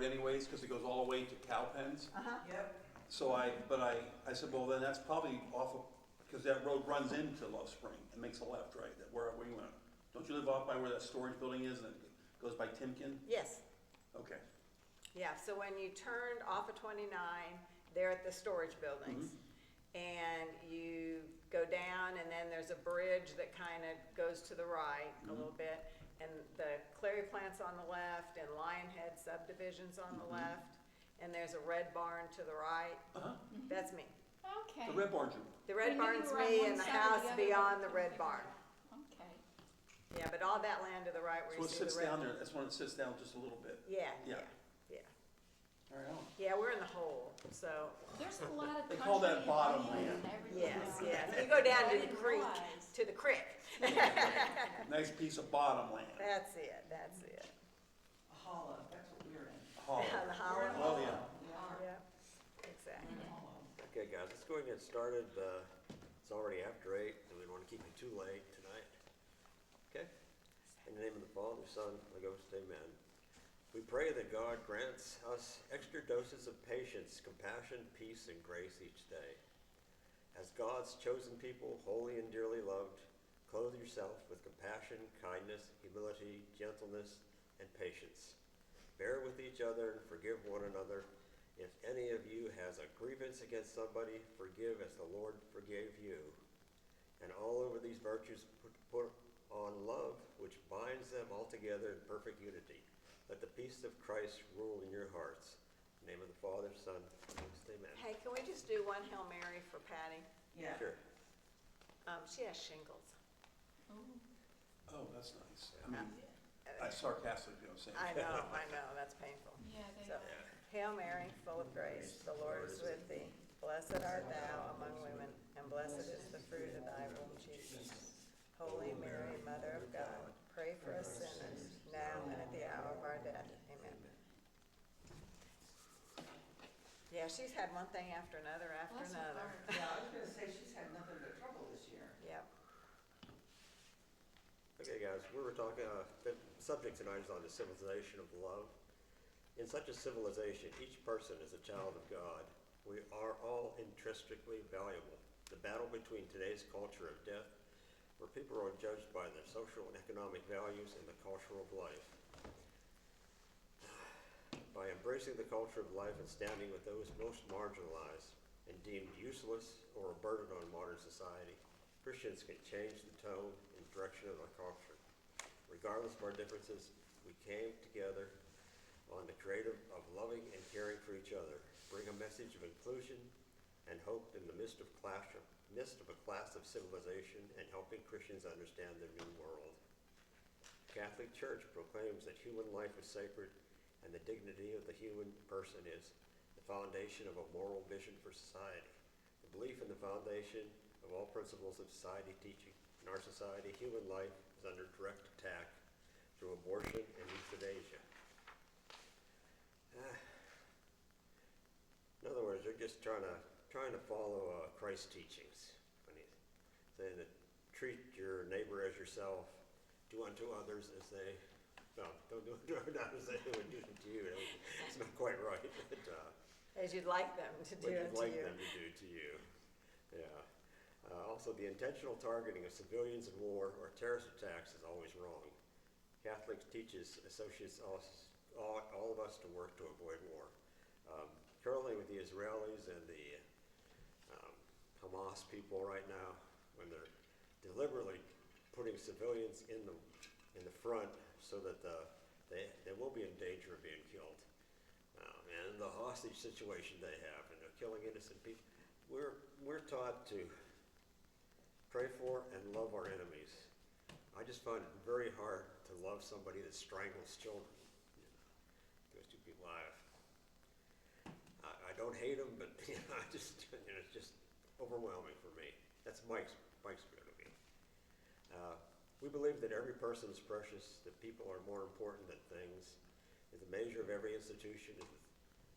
road anyways, because it goes all the way to cow pens. Yep. So I said, well, then that's probably off of, because that road runs into Love Spring and makes a left, right, that where you went. Don't you live off by where that storage building is and it goes by Timken? Yes, Okay. yeah, so when you turned off of 29, they're at the storage buildings. And you go down and then there's a bridge that kind of goes to the right a little bit. And the Clary plant's on the left and Lionhead subdivision's on the left. And there's a red barn to the right. Uh-huh. That's me. Okay. The Red Barn's you. The red We knew you barn's were on me one and the side or house the other, beyond but the we red couldn't barn. figure it out. Okay. Yeah, but all that land to the right where So you it see the sits red. down there, that's when it sits down just a little bit. Yeah, Yeah. yeah, yeah. All right, on. Yeah, we're in the hole, so, There's a lot of They call that country bottom and land. everything. yes, yes. You go down I to the didn't creek, realize. to the creek. Nice piece of bottom land. That's it, that's it. A hollow, that's what we're in. Hollow. The hollow. Well, yeah. Yeah, exactly. Hollow. Okay, guys, let's go ahead and get started. It's already after 8, and we don't want to keep you too late tonight. Okay? In the name of the Father, Son, and the Ghost, amen. We pray that God grants us extra doses of patience, compassion, peace, and grace each day. As God's chosen people, holy and dearly loved, clothe yourself with compassion, kindness, humility, gentleness, and patience. Bear with each other and forgive one another. If any of you has a grievance against somebody, forgive as the Lord forgave you. And all over these virtues put on love, which binds them all together in perfect unity. Let the peace of Christ rule in your hearts. In the name of the Father, Son, and Ghost, amen. Hey, can we just do one Hail Mary for Patty? Yeah. Sure. She has shingles. Ooh, Oh, that's nice. I mean, I sarcastically, saying. I know, that's painful. yeah, they So, are. Hail Mary, full of grace, the Lord is with thee. Blessed art thou among women, and blessed is the fruit of thy womb, Jesus. Holy Mary, Mother of God, pray for us sinners, now and at the hour of our death. Amen. Yeah, she's had one thing after another after Bless her another. heart. Yeah, I was gonna say she's had nothing but trouble this year. Yep. Okay, guys, we were talking, the subject tonight is on the civilization of love. In such a civilization, each person is a child of God. We are all intrinsically valuable. The battle between today's culture of death, where people are judged by their social and economic values, and the culture of life. By embracing the culture of life and standing with those most marginalized and deemed useless or a burden on modern society, Christians can change the tone and direction of our culture. Regardless of our differences, we came together on the creative of loving and caring for each other, bring a message of inclusion and hope in the midst of a class of civilization, and helping Christians understand their new world. The Catholic Church proclaims that human life is sacred and the dignity of the human person is the foundation of a moral vision for society. The belief in the foundation of all principles of society teaching. In our society, human life is under direct attack through abortion and euthanasia. In other words, they're just trying to follow Christ's teachings. When he's saying that treat your neighbor as yourself, do unto others as they, no, don't do not as they would do to you. It's not quite right. But, As you'd like them to do what unto you'd like you. them to do to you. Yeah. Also, the intentional targeting of civilians in war or terrorist attacks is always wrong. Catholics teaches associates all of us to work to avoid war. Currently with the Israelis and the Hamas people right now, when they're deliberately putting civilians in the front so that they will be in danger of being killed. And the hostage situation they have, and they're killing innocent people. We're taught to pray for and love our enemies. I just find it very hard to love somebody that strangles children. Those two people, I don't hate them, but I just, it's just overwhelming for me. That's Mike's view of me. We believe that every person is precious, that people are more important than things. That the measure of every institution is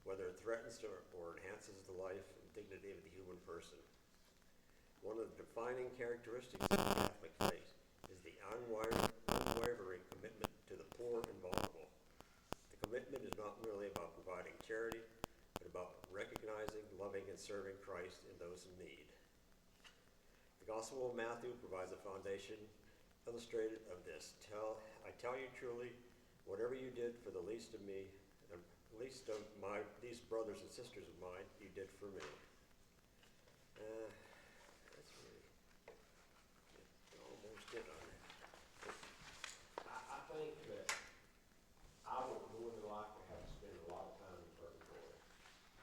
whether it threatens or enhances the life and dignity of the human person. One of the defining characteristics of the Catholic faith is the unwavering commitment to the poor and vulnerable. The commitment is not merely about charity, but about recognizing, loving, and serving Christ in those in need. The Gospel of Matthew provides a foundation illustrated of this. I tell you truly, whatever you did for the least of me, and least of these brothers and sisters of mine, you did for me. That's really almost it on it. I think that I would more than likely have to spend a lot of time in purgatory,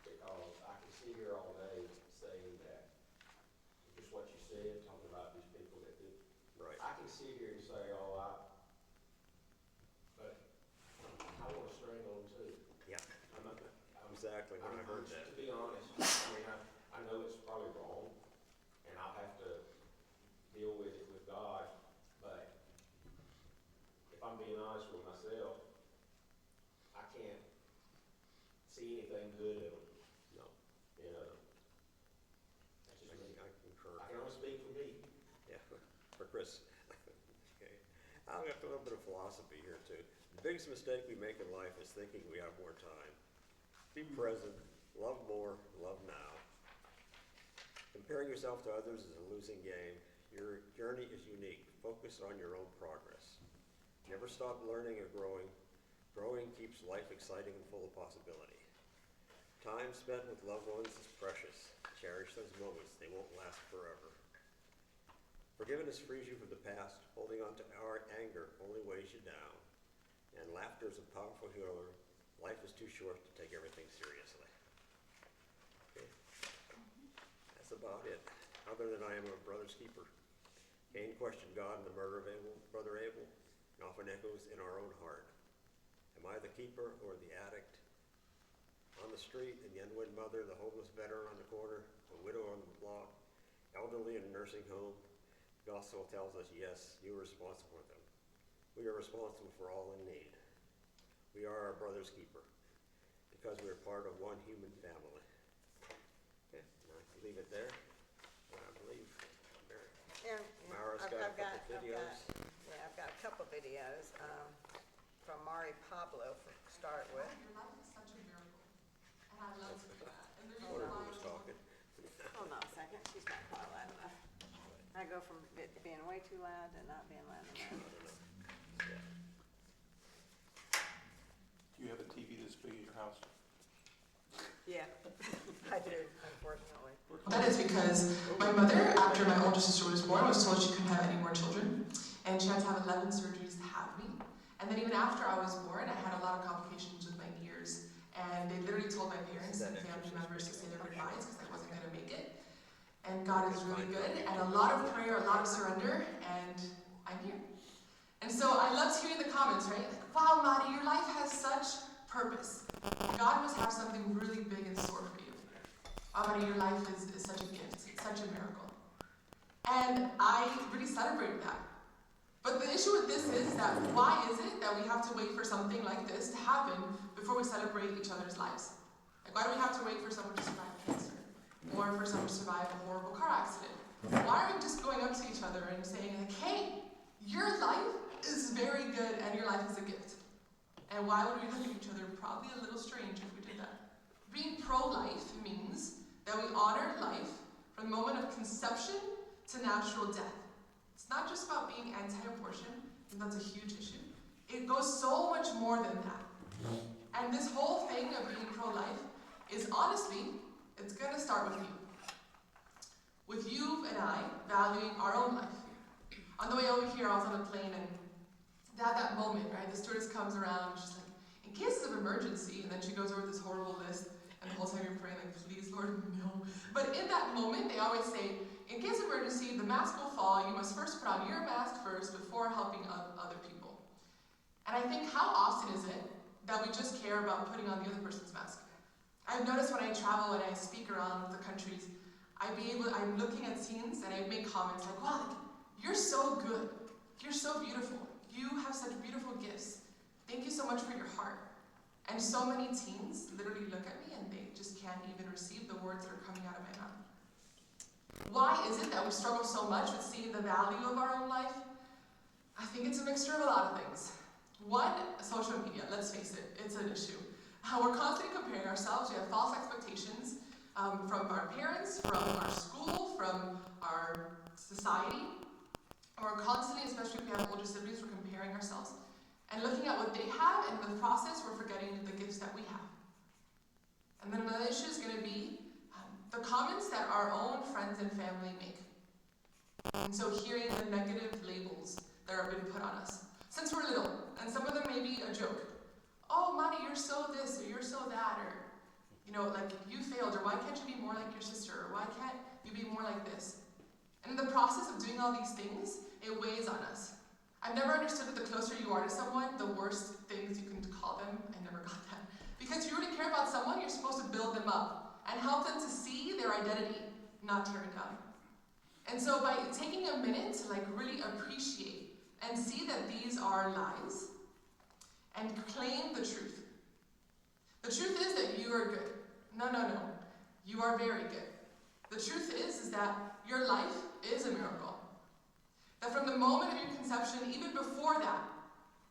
because I can sit here all day saying that, just what you said, talking about these people that did. Right. I can sit here and say, but I want to strangle them too. Yeah. I'm not, Exactly when I heard that. To be honest, I mean, I know it's probably wrong, and I'll have to deal with it with God, but if I'm being honest with myself, I can't see anything good in them, No, you know? That's just me. I concur. I can only speak for me. Yeah, for Chris. Okay. I've got a little bit of philosophy here too. The biggest mistake we make in life is thinking we have more time. Be present, love more, love now. Comparing yourself to others is a losing game. Your journey is unique. Focus on your own progress. Never stop learning or growing. Growing keeps life exciting and full of possibility. Time spent with loved ones is precious. Cherish those moments. They won't last forever. Forgiveness frees you from the past. Holding on to our anger only weighs you down. And laughter is a powerful healer. Life is too short to take everything seriously. Okay. That's about it. Other than I am a brother's keeper. Cain questioned God in the murder of brother Abel, and often echoes in our own heart. Am I the keeper or the addict? On the street, and the unwed mother, the homeless veteran on the corner, the widow on the block, elderly in a nursing home. The gospel tells us, yes, you are responsible for them. We are responsible for all in need. We are our brother's keeper, because we are part of one human family. Okay, and I can leave it there. And I believe Mara's got a couple videos. I've got a couple videos, from Mari Pablo to start with. Your life is such a miracle, and I love that. And the reason Or why who was talking. Hold on a second, she's not quite loud enough. I go from it being way too loud to not being loud enough. Do you have a TV this big at your house? Yeah, I do, unfortunately. that is because my mother, after my older sister was born, was told she couldn't have any more children, and she had to have 11 surgeries to have me. And then even after I was born, I had a lot of complications with my ears, and they literally told my parents and family members to say their goodbyes because I wasn't going to make it. And God is really good, and a lot of prayer, a lot of surrender, and I'm here. And so I loved hearing the comments, right? Like, wow, Maddie, your life has such purpose. God must have something really big in store for you. Wow, Maddie, your life is such a gift, it's such a miracle. And I really celebrate that. But the issue with this is that why is it that we have to wait for something like this to happen before we celebrate each other's lives? Like, why do we have to wait for someone to survive cancer? Or for someone to survive a horrible car accident? Why are we just going up to each other and saying, like, hey, your life is very good and your life is a gift? And why would we look at each other probably a little strange if we did that? Being pro-life means that we honor life from the moment of conception to natural death. It's not just about being anti-abortion, and that's a huge issue. It goes so much more than that. And this whole thing of being pro-life is honestly, it's going to start with you. With you and I valuing our own life. On the way over here, I was on a plane, and they had that moment, right? The stewardess comes around, she's like, in cases of emergency, and then she goes over this horrible list, and the whole time you're praying, like, please, Lord, no. But in that moment, they always say, in case of emergency, the mask will fall. You must first put on your mask first before helping other people. And I think, how often is it that we just care about putting on the other person's mask? I've noticed when I travel and I speak around the countries, I'm looking at scenes and I make comments like, wow, like, you're so good. You're so beautiful. You have such beautiful gifts. Thank you so much for your heart. And so many teens literally look at me and they just can't even receive the words that are coming out of my mouth. Why is it that we struggle so much with seeing the value of our own life? I think it's a mixture of a lot of things. One, social media, let's face it, it's an issue. We're constantly comparing ourselves. We have false expectations from our parents, from our school, from our society. And we're constantly, especially if we have older siblings, we're comparing ourselves and looking at what they have, and in the process, we're forgetting the gifts that we have. And then another issue is going to be the comments that our own friends and family make. And so hearing the negative labels that have been put on us since we're little, and some of them may be a joke. Oh, Madi, you're so this, or you're so that, or, you know, like, you failed, or why can't you be more like your sister, or why can't you be more like this? And in the process of doing all these things, it weighs on us. I've never understood that the closer you are to someone, the worst things you can call them. I never got that. Because if you really care about someone, you're supposed to build them up and help them to see their identity, not tear it down. And so by taking a minute to like really appreciate and see that these are lies and claim the truth. The truth is that you are good. No. You are very good. The truth is that your life is a miracle. That from the moment of your conception, even before that,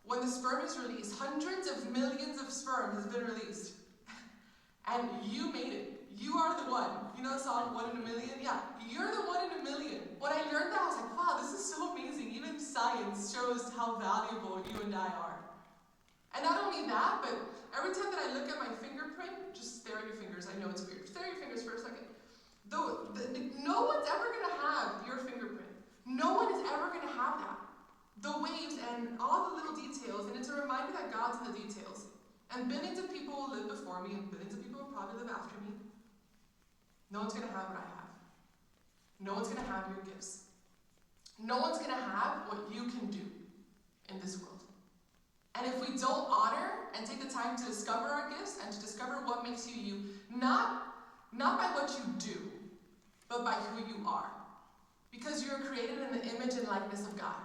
when the sperm is released, hundreds of millions of sperm has been released. And you made it. You are the one. You know the song, 1 in a Million? Yeah, you're the 1 in a million. When I learned that, I was like, wow, this is so amazing. Even science shows how valuable you and I are. And not only that, but every time that I look at my fingerprint, just stare at your fingers. I know it's weird. Stare at your fingers for a second. No one's ever going to have your fingerprint. No one is ever going to have that. The waves and all the little details, and it's a reminder that God's in the details. And billions of people will live before me, and billions of people will probably live after me. No one's going to have what I have. No one's going to have your gifts. No one's going to have what you can do in this world. And if we don't honor and take the time to discover our gifts and to discover what makes you you, not by what you do, but by who you are. Because you're created in the image and likeness of God.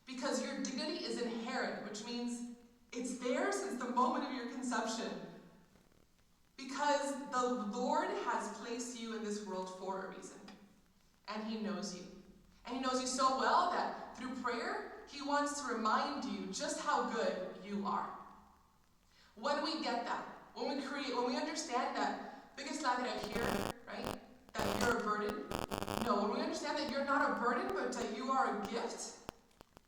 Because your dignity is inherent, which means it's there since the moment of your conception. Because the Lord has placed you in this world for a reason. And He knows you. And He knows you so well that through prayer, He wants to remind you just how good you are. When we get that, when we understand that biggest lie that I hear, right? That you're a burden. No, when we understand that you're not a burden, but that you are a gift,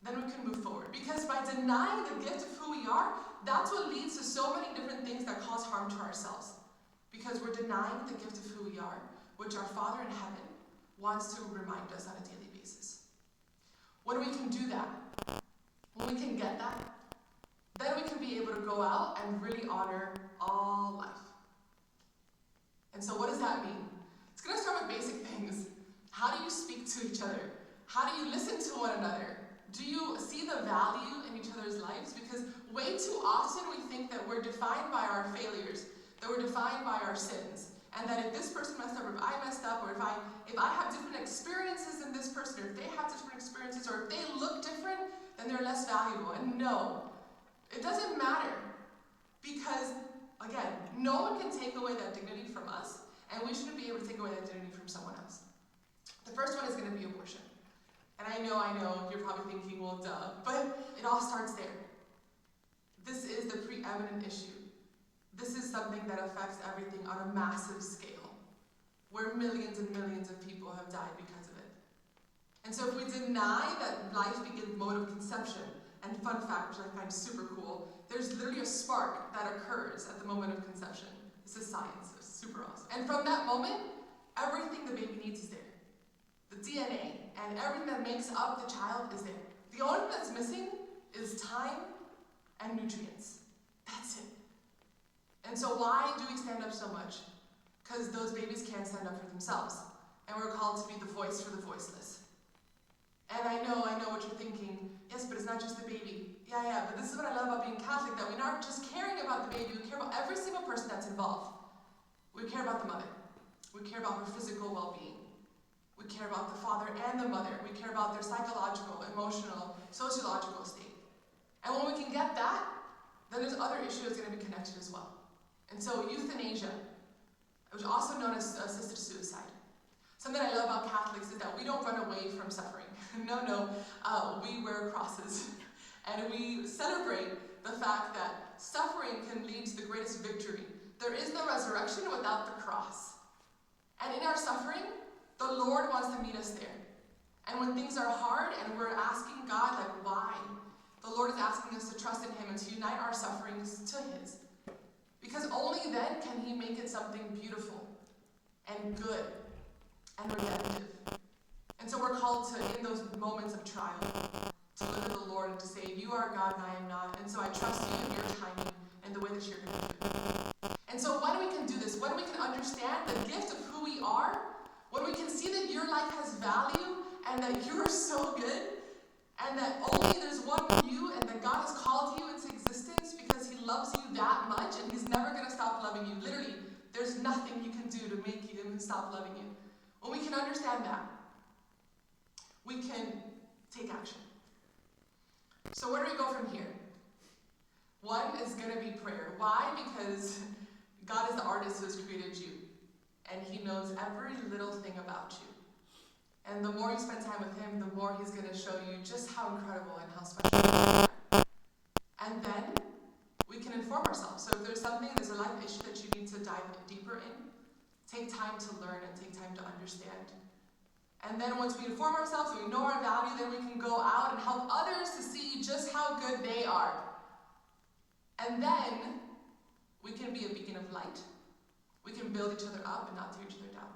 then we can move forward. Because by denying the gift of who we are, that's what leads to so many different things that cause harm to ourselves. Because we're denying the gift of who we are, which our Father in heaven wants to remind us on a daily basis. When we can do that, when we can get that, then we can be able to go out and really honor all life. And so what does that mean? It's going to start with basic things. How do you speak to each other? How do you listen to one another? Do you see the value in each other's lives? Because way too often we think that we're defined by our failures, that we're defined by our sins, and that if this person messed up, or if I messed up, or if I have different experiences than this person, or if they have different experiences, or if they look different, then they're less valuable. And no, it doesn't matter. Because, again, no one can take away that dignity from us, and we shouldn't be able to take away that dignity from someone else. The first one is going to be abortion. And I know, you're probably thinking, well, duh, but it all starts there. This is the preeminent issue. This is something that affects everything on a massive scale, where millions and millions of people have died because of it. And so if we deny that life begins the mode of conception, and fun fact, which I find super cool, there's literally a spark that occurs at the moment of conception. This is science, it's super awesome. And from that moment, everything the baby needs is there. The DNA and everything that makes up the child is there. The only thing that's missing is time and nutrients. That's it. And so why do we stand up so much? Because those babies can't stand up for themselves. And we're called to be the voice for the voiceless. And I know what you're thinking. Yes, but it's not just the baby. Yeah, but this is what I love about being Catholic, that we're not just caring about the baby, we care about every single person that's involved. We care about the mother. We care about her physical well-being. We care about the father and the mother. We care about their psychological, emotional, sociological state. And when we can get that, then there's other issues going to be connected as well. And so euthanasia, which is also known as assisted suicide. Something I love about Catholics is that we don't run away from suffering. No, we wear crosses. And we celebrate the fact that that suffering can lead to the greatest victory. There is no resurrection without the cross. And in our suffering, the Lord wants to meet us there. And when things are hard and we're asking God, like, why? The Lord is asking us to trust in Him and to unite our sufferings to His. Because only then can He make it something beautiful and good and redemptive. And so we're called to, in those moments of trial, to look at the Lord and to say, you are God and I am not. And so I trust you in your timing and the way that you're going to do it. And so when we can do this, when we can understand the gift of who we are, when we can see that your life has value and that you're so good, and that only there's one you, and that God has called you into existence because He loves you that much, and He's never going to stop loving you. Literally, there's nothing you can do to make Him stop loving you. When we can understand that, we can take action. So where do we go from here? One is going to be prayer. Why? Because God is the artist who has created you, and He knows every little thing about you. And the more you spend time with Him, the more He's going to show you just how incredible and how special you are. And then we can inform ourselves. So if there's a life issue that you need to dive deeper in, take time to learn and take time to understand. And then once we inform ourselves and we know our value, then we can go out and help others to see just how good they are. And then we can be a beacon of light. We can build each other up and not tear each other down.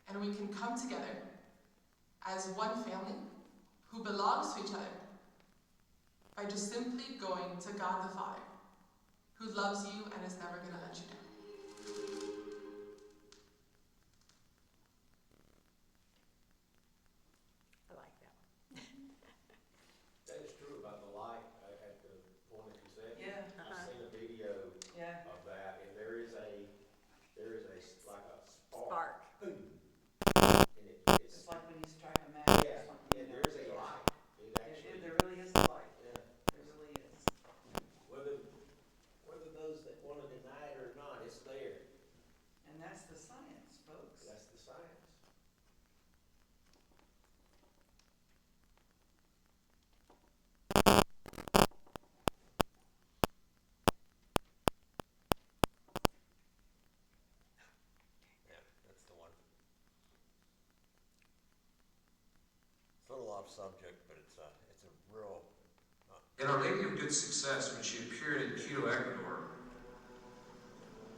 And we can come together as one family who belongs to each other by just simply going to God the Father, who loves you and is never going to let you down. I like that one. That is true about the light, at the point that you said. Yeah, I've seen a video yeah. of that, and there is like a spark. Spark. Boom. And it's, It's like when you strike a match or yeah, something. and there's a light. It actually, There really is a light. yeah. There really is. Whether those that want to deny it or not, it's there. And that's the science, folks. That's the science. Yeah, that's the one. It's a little off subject, but it's a real. And Our Lady of Good Success, when she appeared in Quito, Ecuador,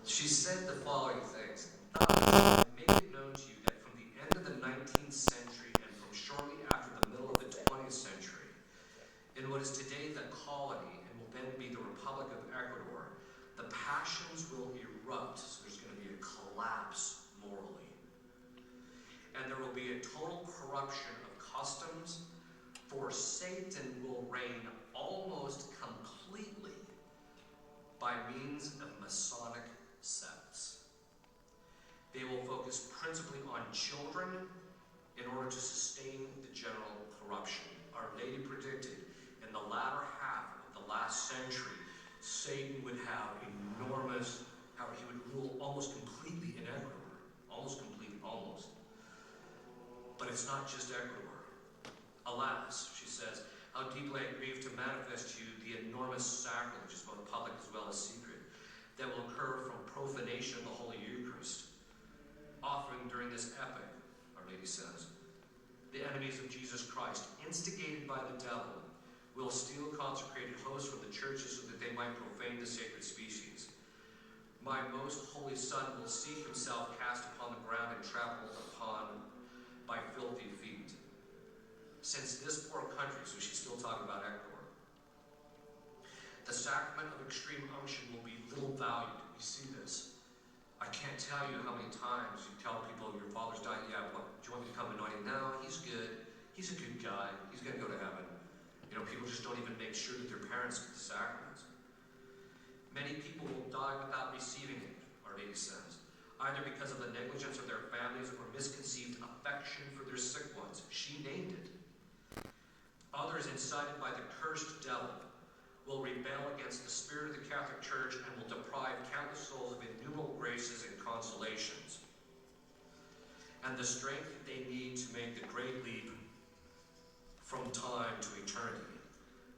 she said the following things. I make it known to you that from the end of the 19th century and from shortly after the middle of the 20th century, in what is today the colony and will then be the Republic of Ecuador, the passions will erupt, so there's going to be a collapse morally. And there will be a total corruption of customs, for Satan will reign almost completely by means of Masonic sects. They will focus principally on children in order to sustain the general corruption. Our Lady predicted in the latter half of the last century, Satan would have enormous, how he would rule almost completely in Ecuador. Almost completely, almost. But it's not just Ecuador. Alas, she says, how deeply I grieve to manifest to you the enormous sacrileges, both public as well as secret, that will occur from profanation of the Holy Eucharist, offering during this epoch, Our Lady says. The enemies of Jesus Christ, instigated by the devil, will steal consecrated hosts from the churches so that they might profane the sacred species. My most holy Son will see himself cast upon the ground and trampled upon by filthy feet. Since this poor country, so she's still talking about Ecuador, the sacrament of extreme unction will be little valued. You see this. I can't tell you how many times you tell people your father's died. Yeah, what, do you want me to come anoint him? No, he's good. He's a good guy. He's going to go to heaven. You know, people just don't even make sure that their parents get the sacraments. Many people will die without receiving it, Our Lady says, either because of the negligence of their families or misconceived affection for their sick ones. She named it. Others, incited by the cursed devil, will rebel against the spirit of the Catholic Church and will deprive countless souls of innumerable graces and consolations, and the strength that they need to make the great leap from time to eternity.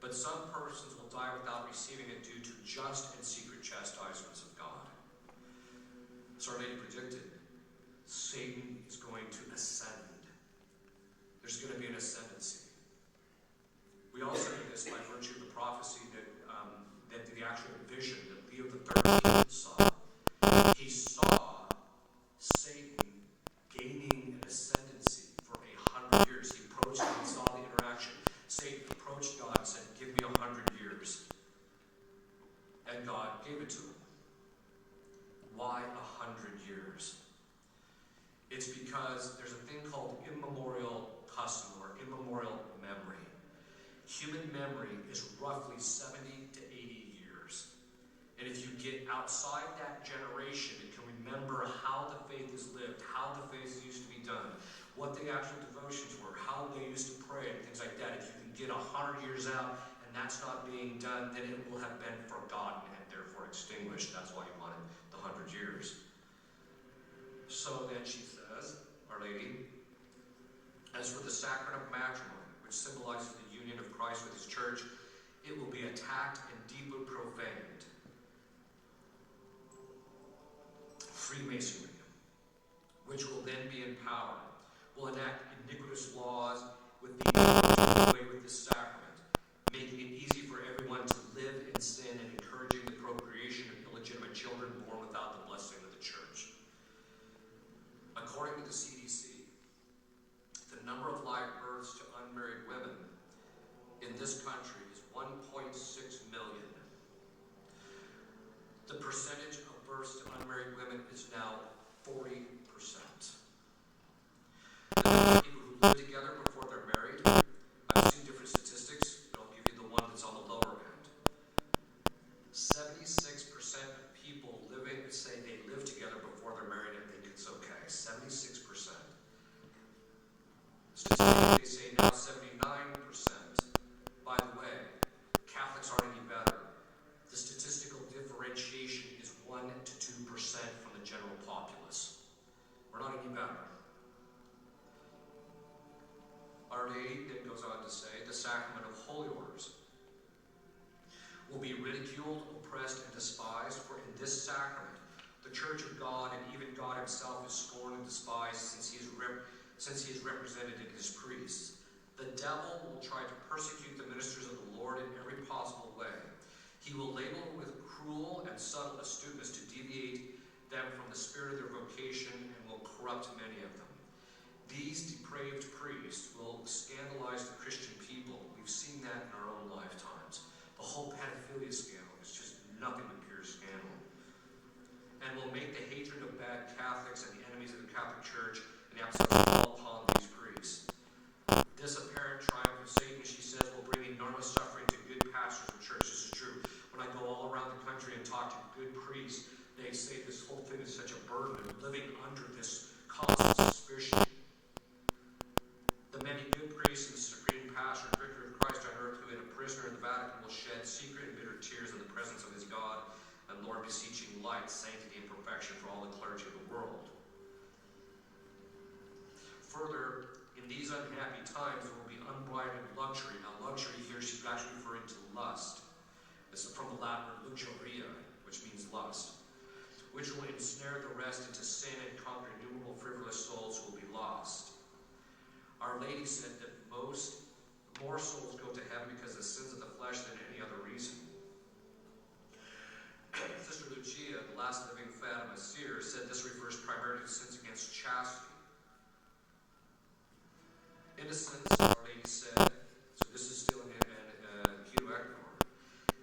but some persons will die without receiving it due to just and secret chastisements of God. So Our Lady predicted, Satan is going to ascend. There's going to be an ascendancy. We also know this by virtue of the prophecy that the actual vision that Leo XIII saw. He saw Satan gaining an ascendancy for 100 years. He approached him and saw the interaction. Satan approached God and said, "Give me 100 years." And God gave it to him. Why 100 years? It's because there's a thing called immemorial custom or immemorial memory. Human memory is roughly 70 to 80 years. And if you get outside that generation and can remember how the faith is lived, how the faith used to be done, what the actual devotions were, how they used to pray and things like that, if you can get 100 years out and that's not being done, then it will have been forgotten and therefore extinguished. That's why he wanted the 100 years. So then she says, Our Lady, as for the sacrament of matrimony, which symbolizes the union of Christ with his church, it will be attacked and deeply profaned. Freemasonry, which will then be in power, will enact iniquitous laws with the aim to do away with this sacrament, making it easy for everyone to live in sin and encouraging the procreation of illegitimate children born without the blessing of the church. According to the CDC, the number of live births to unmarried women in this country is 1.6 million. The percentage of births to unmarried women is now 40%. The number of people who live together before they're married, I've seen different statistics, but I'll give you the one that's on the lower end. 76% of people say they live together before they're married and think it's okay. 76%. Statistically, they say now 79%. By the way, Catholics aren't any better. The statistical differentiation is 1 to 2% from the general populace. We're not any better. Our Lady then goes on to say, the sacrament of holy orders will be ridiculed, oppressed, and despised, for in this sacrament the Church of God and even God himself is scorned and despised, since he is represented in his priests. The devil will try to persecute the ministers of the Lord in every possible way. He will label them with cruel and subtle astuteness to deviate them from the spirit of their vocation and will corrupt many of them. These depraved priests will scandalize the Christian people. We've seen that in our own lifetimes. The whole pedophilia scandal is just nothing but pure scandal. And will make the hatred of bad Catholics and the enemies of the Catholic Church and the apostles fall upon these priests. This apparent triumph of Satan, she says, will bring enormous suffering to good pastors of church. This is true. When I go all around the country and talk to good priests, they say this whole thing is such a burden of living under this constant suspicion. The many good priests and the supreme pastor and vicar of Christ on earth, who in a prisoner in the Vatican will shed secret and bitter tears in the presence of his God and Lord, beseeching light, sanctity, and perfection for all the clergy of the world. Further, in these unhappy times, there will be unbridled luxury. Now, luxury here, she's actually referring to lust. This is from the Latin word luxuria, which means lust, which will ensnare the rest into sin and conquer innumerable frivolous souls who will be lost. Our Lady said that more souls go to heaven because of the sins of the flesh than any other reason. Sister Lucia, the last living Fatima seer, said this refers primarily to sins against chastity. Innocence, Our Lady said, so this is still in Quito, Ecuador,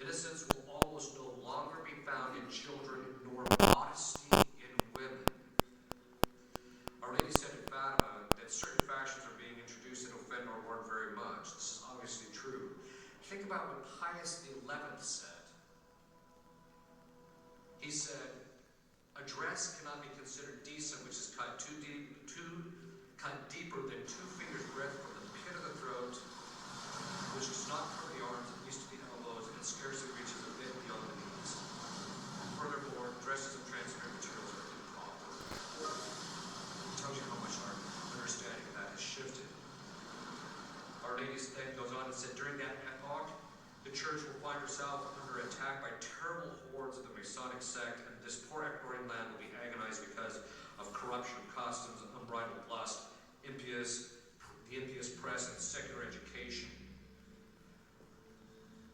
innocence will almost no longer be found in children, nor modesty in women. Our Lady said in Fatima that certain factions are being introduced that offend our Lord very much. This is obviously true. Think about what Pius XI said. He said, a dress cannot be considered decent which is cut deeper than 2 fingers breadth from the pit of the throat, which does not cover the arms, at least to the elbows, and scarcely reaches a bit beyond the knees. Furthermore, dresses of transparent materials are improper. It tells you how much our understanding of that has shifted. Our Lady then goes on and said, during that epoch, church will find herself under attack by terrible hordes of the Masonic sect, and this poor Ecuadorian land will be agonized because of corruption, customs, unbridled lust, the impious press, and secular education.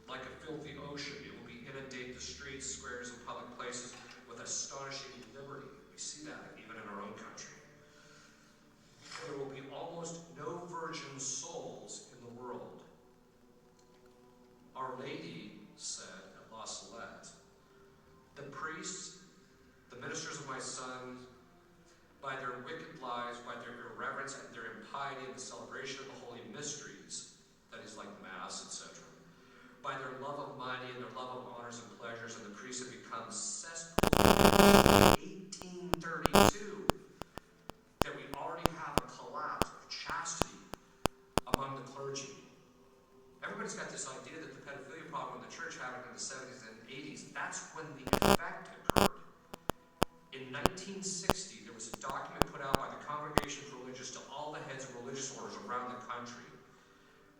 Like a filthy ocean, it will inundate the streets, squares, and public places with astonishing liberty. We see that even in our own country. There will be almost no virgin souls in the world. Our Lady said at La Salette, the priests, the ministers of my son, by their wicked lives, by their irreverence and their impiety in the celebration of the holy mysteries, that is like Mass, etc., by their love of money and their love of honors and pleasures, and the priests have become cesspools. 1832, that we already have a collapse of chastity among the clergy. Everybody's got this idea that the pedophilia problem in the church happened in the 70s and 80s. That's when the effect occurred. In 1960, there was a document put out by the Congregation for Religious to all the heads of religious orders around the country.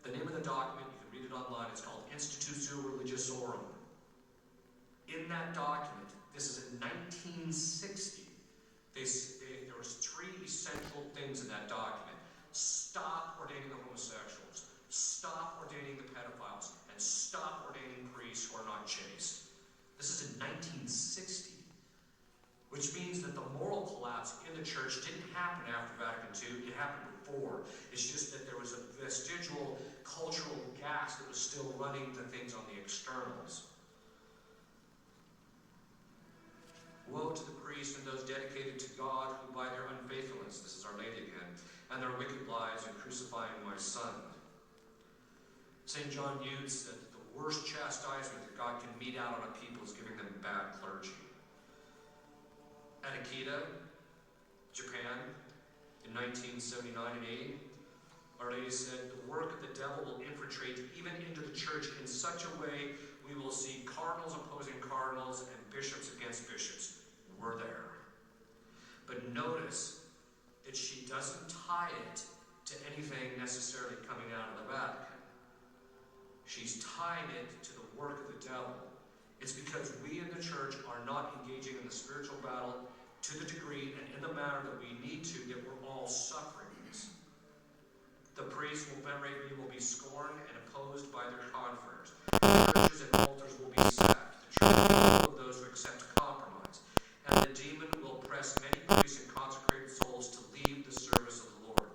The name of the document, you can read it online, it's called Institutio Religiosorum. In that document, this is in 1960, there was 3 essential things in that document. Stop ordaining the homosexuals, stop ordaining the pedophiles, and stop ordaining priests who are not chaste. This is in 1960, which means that the moral collapse in the church didn't happen after Vatican II, it happened before. It's just that there was a vestigial cultural gas that was still running the things on the externals. Woe to the priests and those dedicated to God who by their unfaithfulness, this is Our Lady again, and their wicked lives in crucifying my son. St. John Eudes said that the worst chastisement that God can mete out on a people is giving them bad clergy. At Akita, Japan, in 1979 and 80, Our Lady said, the work of the devil will infiltrate even into the church in such a way we will see cardinals opposing cardinals and bishops against bishops. We're there. But notice that she doesn't tie it to anything necessarily coming out of the Vatican. She's tying it to the work of the devil. It's because we in the church are not engaging in the spiritual battle to the degree and in the manner that we need to, that we're all suffering this. The priests will venerate me, will be scorned and opposed by their confreres. Churches and altars will be sacked. The church will be full of those who accept compromise. And the demon will press many priests and consecrated souls to leave the service of the Lord.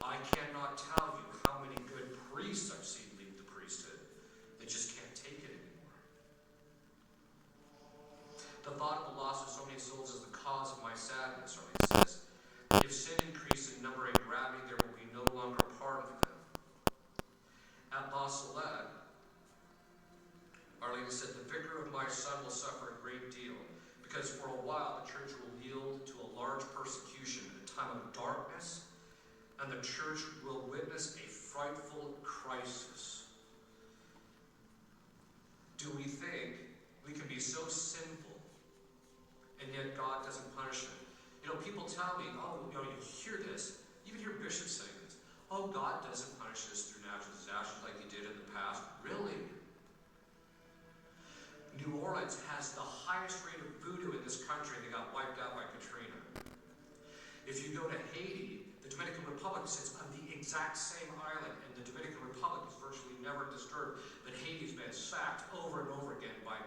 I cannot tell you how many good priests I've seen leave the priesthood. They just can't take it anymore. The thought of the loss of so many souls is the cause of my sadness, Our Lady says. If sin increases in number and gravity, there will be no longer pardon for them. At La Salette, Our Lady said, the vicar of my son will suffer a great deal, because for a while the church will yield to a large persecution in a time of darkness, and the church will witness a frightful crisis. Do we think we can be so sinful, and yet God doesn't punish it? You know, people tell me, oh, you know, you hear this, even hear bishops saying this, oh, God doesn't punish us through natural disasters like he did in the past. Really? New Orleans has the highest rate of voodoo in this country. They got wiped out by Katrina. If you go to Haiti, the Dominican Republic sits on the exact same island, and the Dominican Republic is virtually never disturbed, but Haiti's been sacked over and over again by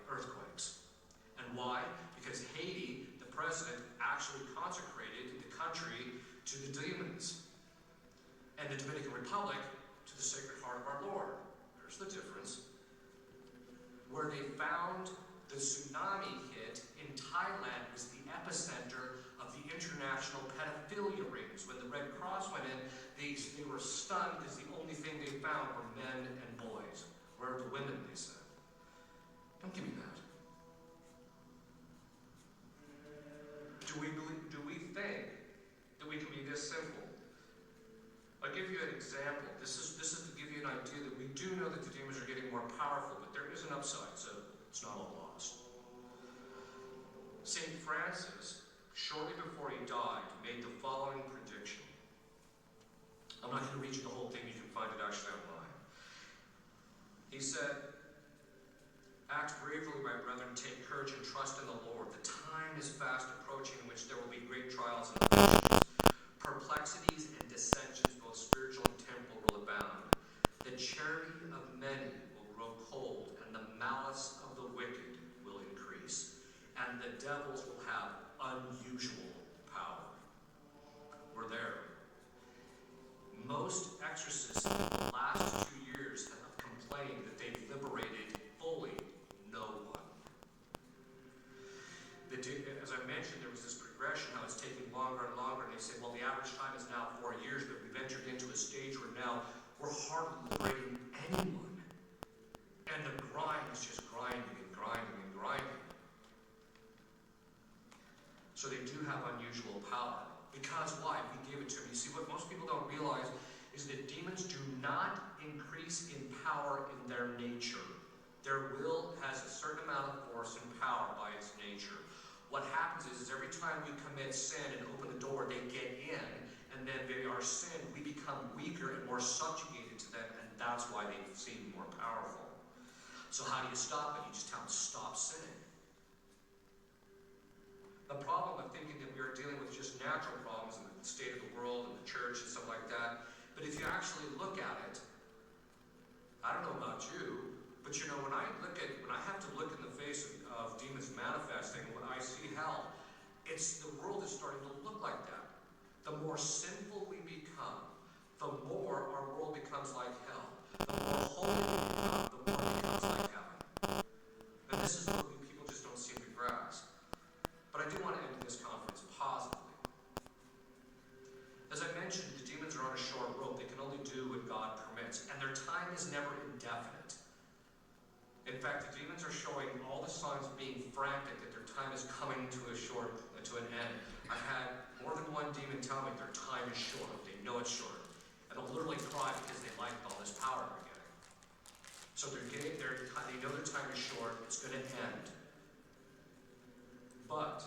earthquakes. And why? Because Haiti, the president, actually consecrated the country to the demons, and the Dominican Republic to the Sacred Heart of our Lord. There's the difference. Where they found the tsunami hit in Thailand was the epicenter of the international pedophilia rings. When the Red Cross went in, they were stunned because the only thing they found were men and boys. Where are the women, they said. Don't give me that. Do we think that we can be this simple? I'll give you an example. This is to give you an idea that we do know that the demons are getting more powerful, but there is an upside, so it's not all lost. St. Francis, shortly before he died, made the following prediction. I'm not going to read you the whole thing, you can find it actually online. He said, "Act bravely, my brethren, take courage and trust in the Lord. The time is fast approaching in which there will be great trials and afflictions. Perplexities and dissensions, both spiritual and temporal, will abound. The charity of many will grow cold, and the malice of the wicked will increase. And the devils will have unusual power." We're there. Most exorcists in the last 2 years have complained that they've liberated fully no one. As I mentioned, there was this progression, how it's taking longer and longer, and they say, well, the average time is now 4 years, but we've entered into a stage where now we're hardly liberating anyone. And the grind is just grinding and grinding and grinding. So they do have unusual power. Because why? We gave it to them. You see, what most people don't realize is that demons do not increase in power in their nature. Their will has a certain amount of force and power by its nature. What happens is every time we commit sin and open the door, they get in, and then they are sin, we become weaker and more subjugated to them, and that's why they seem more powerful. So how do you stop it? You just tell them, stop sinning. The problem of thinking that we are dealing with just natural problems in the state of the world and the church and stuff like that, but if you actually look at it, I don't know about you, but you know, when I have to look in the face of demons manifesting, when I see hell, it's the world is starting to look like that. The more sinful we become, the more our world becomes like hell. The more holy we become, the more it becomes like heaven. And this is what people just don't seem to grasp. But I do want to end this conference positively. As I mentioned, the demons are on a short rope. They can only do what God permits, and their time is never indefinite. In fact, the demons are showing all the signs of being frantic that their time is coming to an end. I've had more than one demon tell me their time is short. They know it's short. And they'll literally cry because they like all this power they're getting. So they know their time is short, it's going to end. But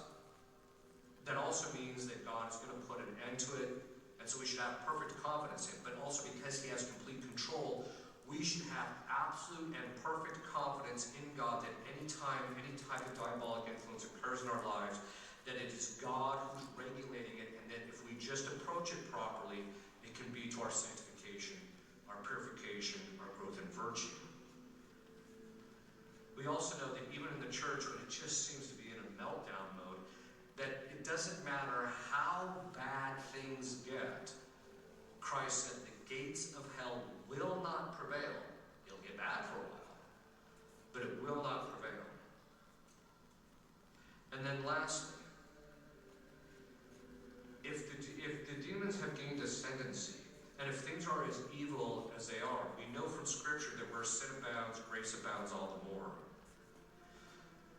that also means that God is going to put an end to it, and so we should have perfect confidence in it. But also because He has complete control, we should have absolute and perfect confidence in God that any time, any type of diabolic influence occurs in our lives, that it is God who's regulating it, and that if we just approach it properly, it can be to our sanctification, our purification, our growth in virtue. We also know that even in the church, when it just seems to be in a meltdown mode, that it doesn't matter how bad things get, Christ said the gates of hell will not prevail. It'll get bad for a while, but it will not prevail. And then lastly, if the demons have gained ascendancy, and if things are as evil as they are, we know from Scripture that where sin abounds, grace abounds all the more.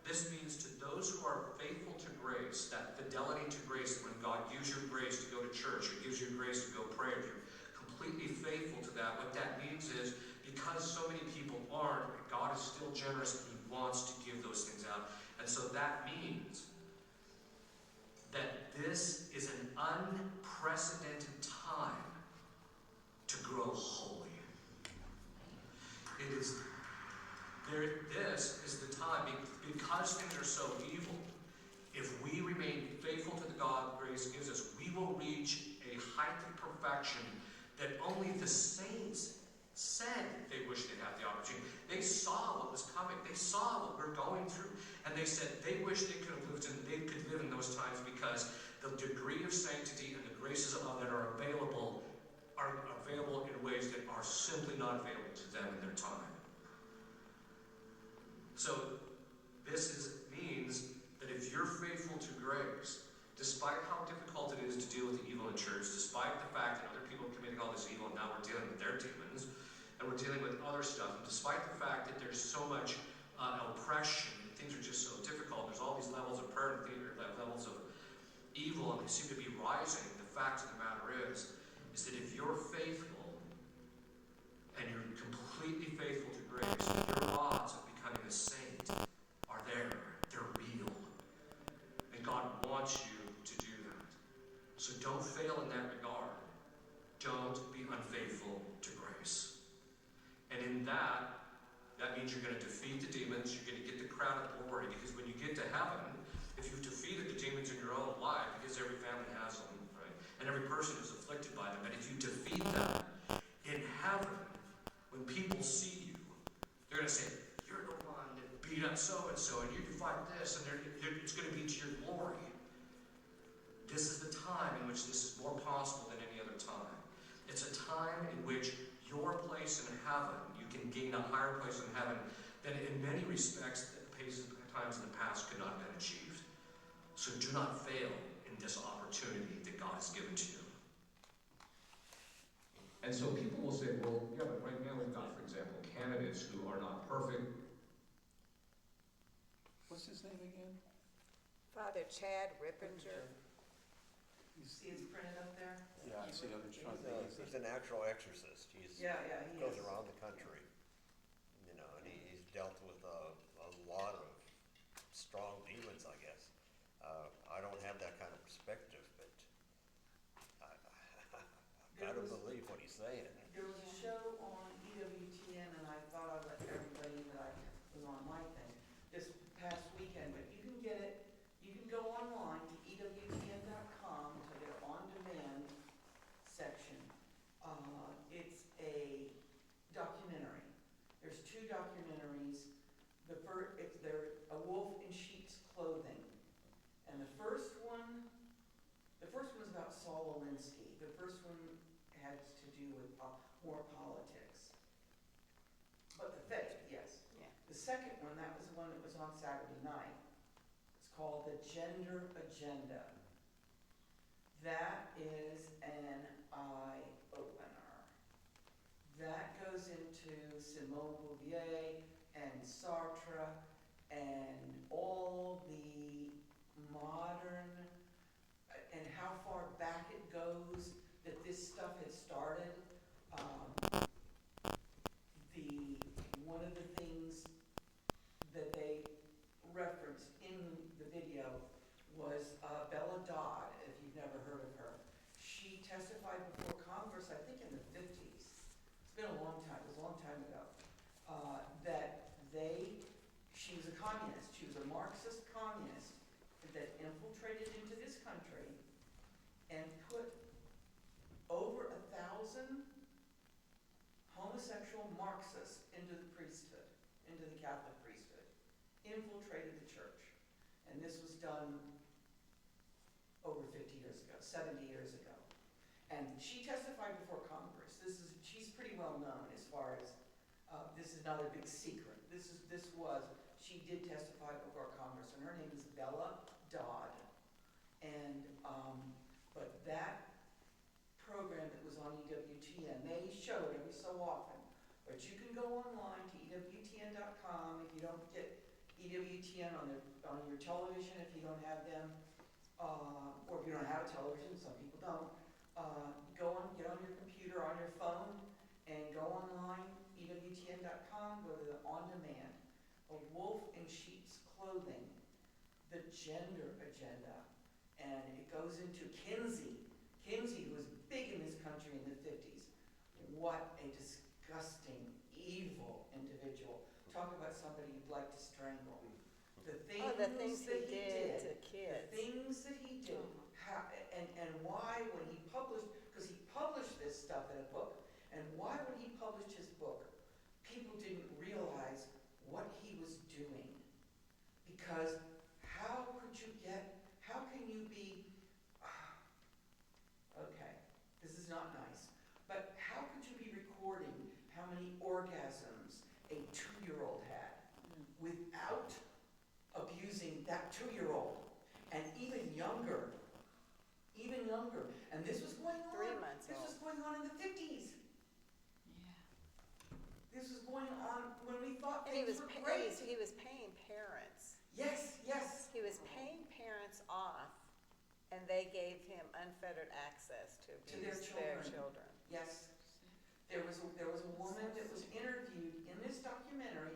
This means to those who are faithful to grace, that fidelity to grace, when God gives you grace to go to church, or gives you grace to go pray, if you're completely faithful to that, what that means is, because so many people aren't, God is still generous and He wants to give those things out. And so that means that this is an unprecedented time to grow holy. This is the time, because things are so evil, if we remain faithful to the God grace gives us, we will reach a height of perfection that only the saints said they wish they had the opportunity. They saw what was coming. They saw what we're going through. And they said they wish they could have lived in, they could live in those times, because the degree of sanctity and the graces of that are available in ways that are simply not available to them in their time. So this means that if you're faithful to grace, despite how difficult it is to deal with the evil in church, despite the fact that other people are committing all this evil and now we're dealing with their demons, and we're dealing with other stuff, and despite the fact that there's so much oppression, and things are just so difficult, there's all these levels of prayer and levels of evil, and they seem to be rising, the fact of the matter is that if you're faithful, and you're completely faithful to grace, your odds of becoming a saint are there. They're real. And God wants you to do that. So don't fail in that regard. Don't be unfaithful to grace. And in that, crown of glory, because when you get to heaven, if you've defeated the demons in your own life, because every family has them, right? And every person is afflicted by them, and if you defeat them in heaven, when people see you, they're going to say, you're the one that beat up so-and-so, and you fight this, and it's going to be to your glory. This is the time in which this is more possible than any other time. It's a time in which your place in heaven, you can gain a higher place in heaven that in many respects, times in the past could not have been achieved. So do not fail in this opportunity that God has given to you. And so people will say, well, yeah, but right now we've got, for example, candidates who are not perfect. What's his name again? Father Chad Rippinger. See it's printed up there? Yeah, I see, I'm just trying to think. He's a natural exorcist. He's Yeah, he goes is. around the country, you know, and he's dealt with a lot of strong demons, I guess. I don't have that kind of perspective, but I've got to believe what he's saying. There was a show on EWTN, and I thought I'd let everybody that I was on my thing this past weekend, but you can get it, you can go online to EWTN.com to their on-demand section. It's a documentary. There's two documentaries. They're A Wolf in Sheep's Clothing. And the first one was about Saul Alinsky. The first one had to do with more politics. But the faith, yes. Yeah. The second one, that was the one that was on Saturday night. It's called The Gender Agenda. That is an eye-opener. That goes into Simone Beauvoir and Sartre and all the modern and how far back it goes that this stuff had started. One of the things that they referenced in the video was Bella Dodd, if you've never heard of her. She testified before Congress, I think in the 50s. It's been a long time, it was a long time ago. She was a communist, she was a Marxist communist that infiltrated into this country and put over 1,000 homosexual Marxists into the priesthood, into the Catholic priesthood, infiltrated the church. And this was done over 50 years ago, 70 years ago. And she testified before Congress. She's pretty well known as far as, this is not a big secret. She did testify before Congress, and her name is Bella Dodd. And, but that program that was on EWTN, they show it every so often, but you can go online to EWTN.com if you don't get EWTN on your television, if you don't have them, or if you don't have a television, some people don't, get on your computer, on your phone, and go online, EWTN.com, go to the on-demand, A Wolf in Sheep's Clothing, The Gender Agenda, and it goes into Kinsey, who was big in this country in the 50s. What a disgusting, evil individual. Talk about somebody you'd like to strangle. The things he did to kids. The things that he did, and why when he published, because he published this stuff in a book, and why when he published his book, people didn't realize what he was doing. Because how can you be, okay, this is not nice, but how could you be recording how many orgasms a 2-year-old had without abusing that 2-year-old, and even younger, and this was going on, 3 months this old. was going on in the 50s. Yeah. This was going on when we thought And he things was, were great. he was paying parents. Yes. He was paying parents off, and they gave him unfettered access to their abuse their children. children. Yes. There was a woman that was interviewed in this documentary,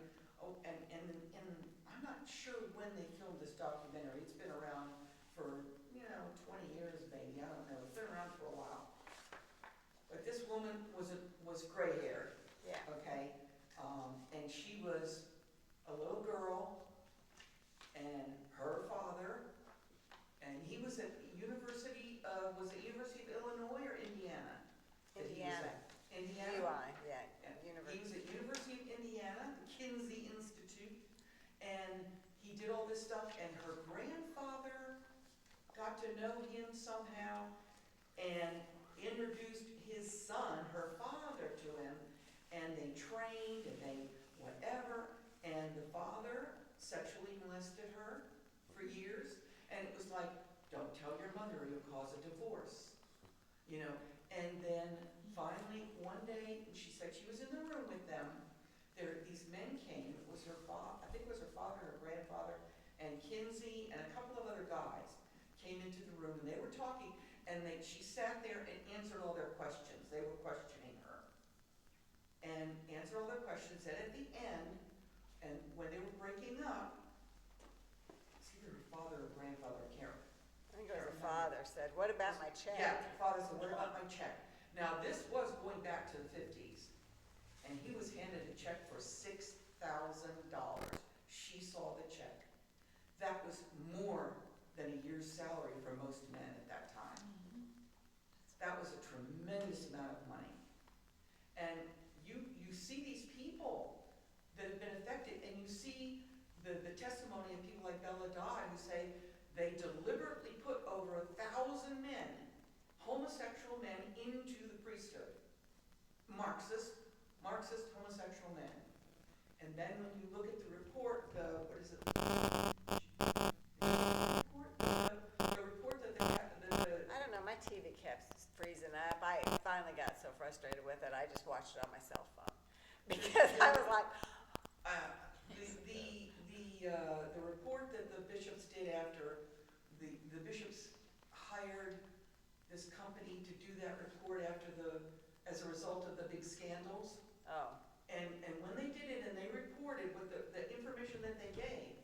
and I'm not sure when they filmed this documentary. It's been around for, 20 years maybe, I don't know. It's been around for a while. But this woman was gray-haired, Yeah. okay? And she was a little girl to know him somehow and introduced his son, her father, to him, and they trained and they whatever, and the father sexually molested her for years, and it was like, don't tell your mother, you'll cause a divorce, you know. And then finally, one day, she said she was in the room with them, these men came, it was her father, I think it was her father, her grandfather, and Kinsey and a couple of other guys came into the room, and they were talking, and she sat there and answered all their questions. They were questioning her. And answered all their questions, and at the end, and when they were breaking up, it's either her father or grandfather, I can't I think it was the father said, what about my check? Yeah, the father said, what about my check? Now, this was going back to the 50s, and he was handed a check for $6,000. She saw the check. That was more than a year's salary for most men at that time. That was a tremendous amount of money. And you see these people that have been affected, and you see the testimony of people like Bella Dodd who say they deliberately put over 1,000 men, homosexual men, into the priesthood. Marxist homosexual men. And then when you look at the report, what is it? The report that I don't know, my TV kept freezing up. I finally got so frustrated with it, I just watched it on my cell phone. Because I was like, the report that the bishops did after, the bishops hired this company to do that report as a result of the big scandals. oh, And when they did it and they reported what the information that they gave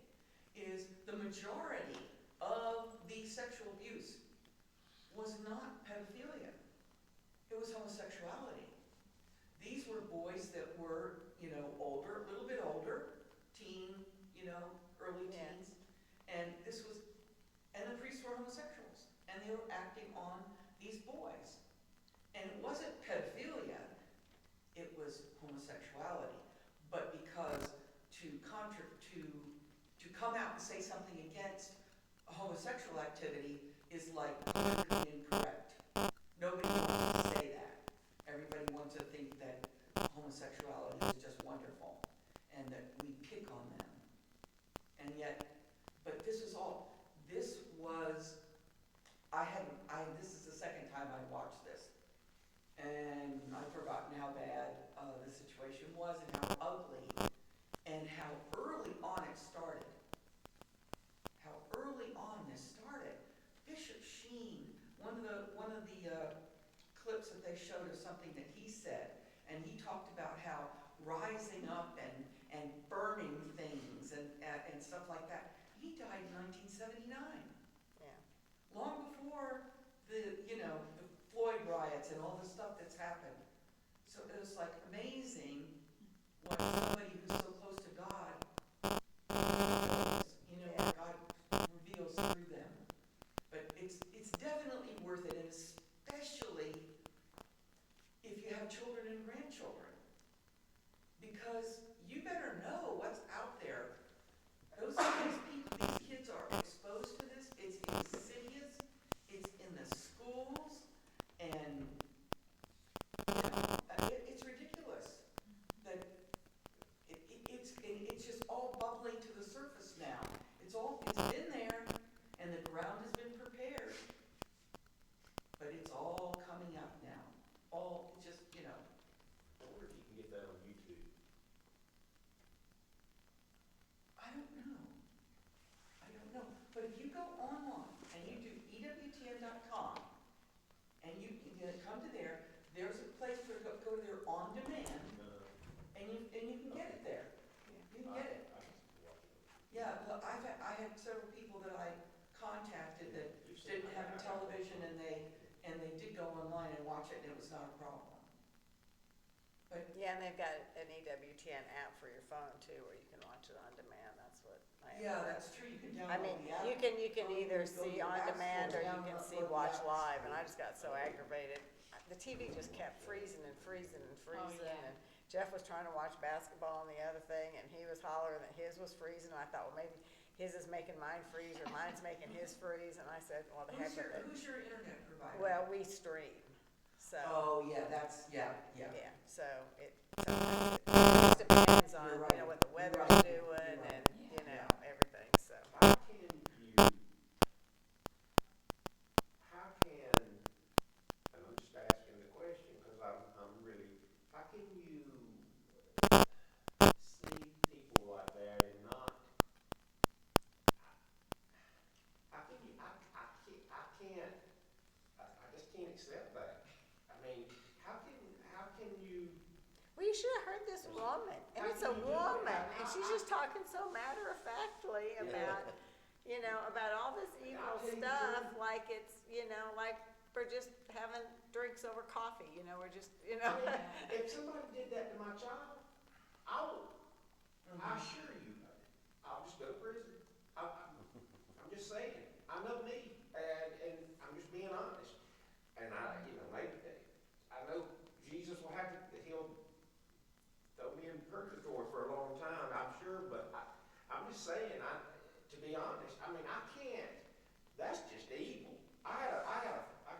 is the majority of the sexual abuse was not pedophilia. It was homosexuality. These were boys that were, older, a little bit older, teen, early Yeah. teens. And the priests were homosexuals. And they were acting on these boys. And it wasn't pedophilia, it was homosexuality. But because to come out and say something against homosexual activity is like politically incorrect. Nobody wants to say that. Everybody wants to think that homosexuality is just wonderful and that we pick on them. And yet, but this is this is the second time I watched this. And I've forgotten how bad the situation was and how ugly and how early on it started. How early on this started. Bishop Sheen, one of the clips that they showed of something that he said, and he talked about how rising up and burning things and stuff like that. He died in 1979. yeah. Long before the Floyd riots and all the stuff that's happened. So it was like amazing what somebody who's so close to God, what God reveals through them. But it's definitely worth it, and especially if you have children and grandchildren. Because you better know what's out there. These kids are exposed to this. It's insidious. It's in the schools, and it's ridiculous that it's just all bubbling to the surface now. It's been there, and the ground has been prepared, but it's all coming out now. All just I wonder if you can get that on YouTube. I don't know. But if you go online and you do EWTN.com and you can come to there's a place to go to their on demand, and you can get it there. You can get it. I can watch it. Yeah, look, I had several people that I contacted that didn't have a television, and they did go online and watch it, and it was not a problem. But Yeah, and they've got an EWTN app for your phone too, where you can watch it on demand, that's what I have. yeah, that's true. You can I download mean, the app. you can either Go to see the on App demand or Store, you can download see the watch app. live, and I just got so aggravated. The TV just kept freezing and freezing and freezing, yeah. and Jeff was trying to watch basketball on the other thing, and he was hollering that his was freezing, and I thought, well, maybe his is making mine freeze, or mine's making his freeze, and I said, well, the heck with it. Who's your internet provider? Well, we stream, so, Oh, yeah, that's, yeah. yeah, so sometimes it just depends on, You're you know, right. what the You're weather's right. doing You're and, right. you know, Yeah. everything, so. How can you, how can, and I'm just asking the question, cause I'm really, how can you see people like that and not, how can you, I just can't accept that. I mean, how can you, Well, you should have heard this woman, and it's a woman, and she's just talking so matter-of-factly about, you know, about all this evil stuff, like it's, you know, like we're just having drinks over coffee, you know, we're just, you know. I mean, if somebody did that to my child, I assure you, I'll just go to prison. I'm just saying, I know me, and I'm just being honest. And you know, maybe, I know Jesus will have to, he'll throw me in purgatory for a long time, I'm sure, but I'm just saying, to be honest, I mean, I can't, that's just evil. I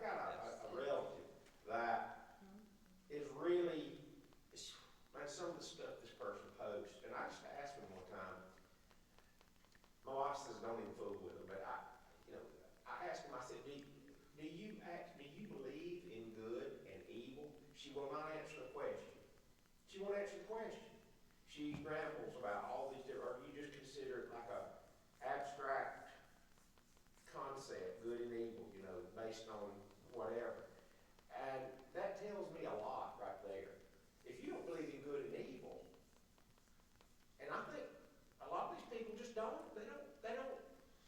got a relative that is really, man, some of the stuff this person posts, and I just asked him one time, my wife says don't even fool with him, but I asked him, I said, do you believe in good and evil? She will not answer the question. She won't answer the question. She rambles about all these different, or you just consider it like a abstract concept, good and evil, you know, based on whatever. And that tells me a lot right there. If you don't believe in good and evil, and I think a lot of these people just don't, they don't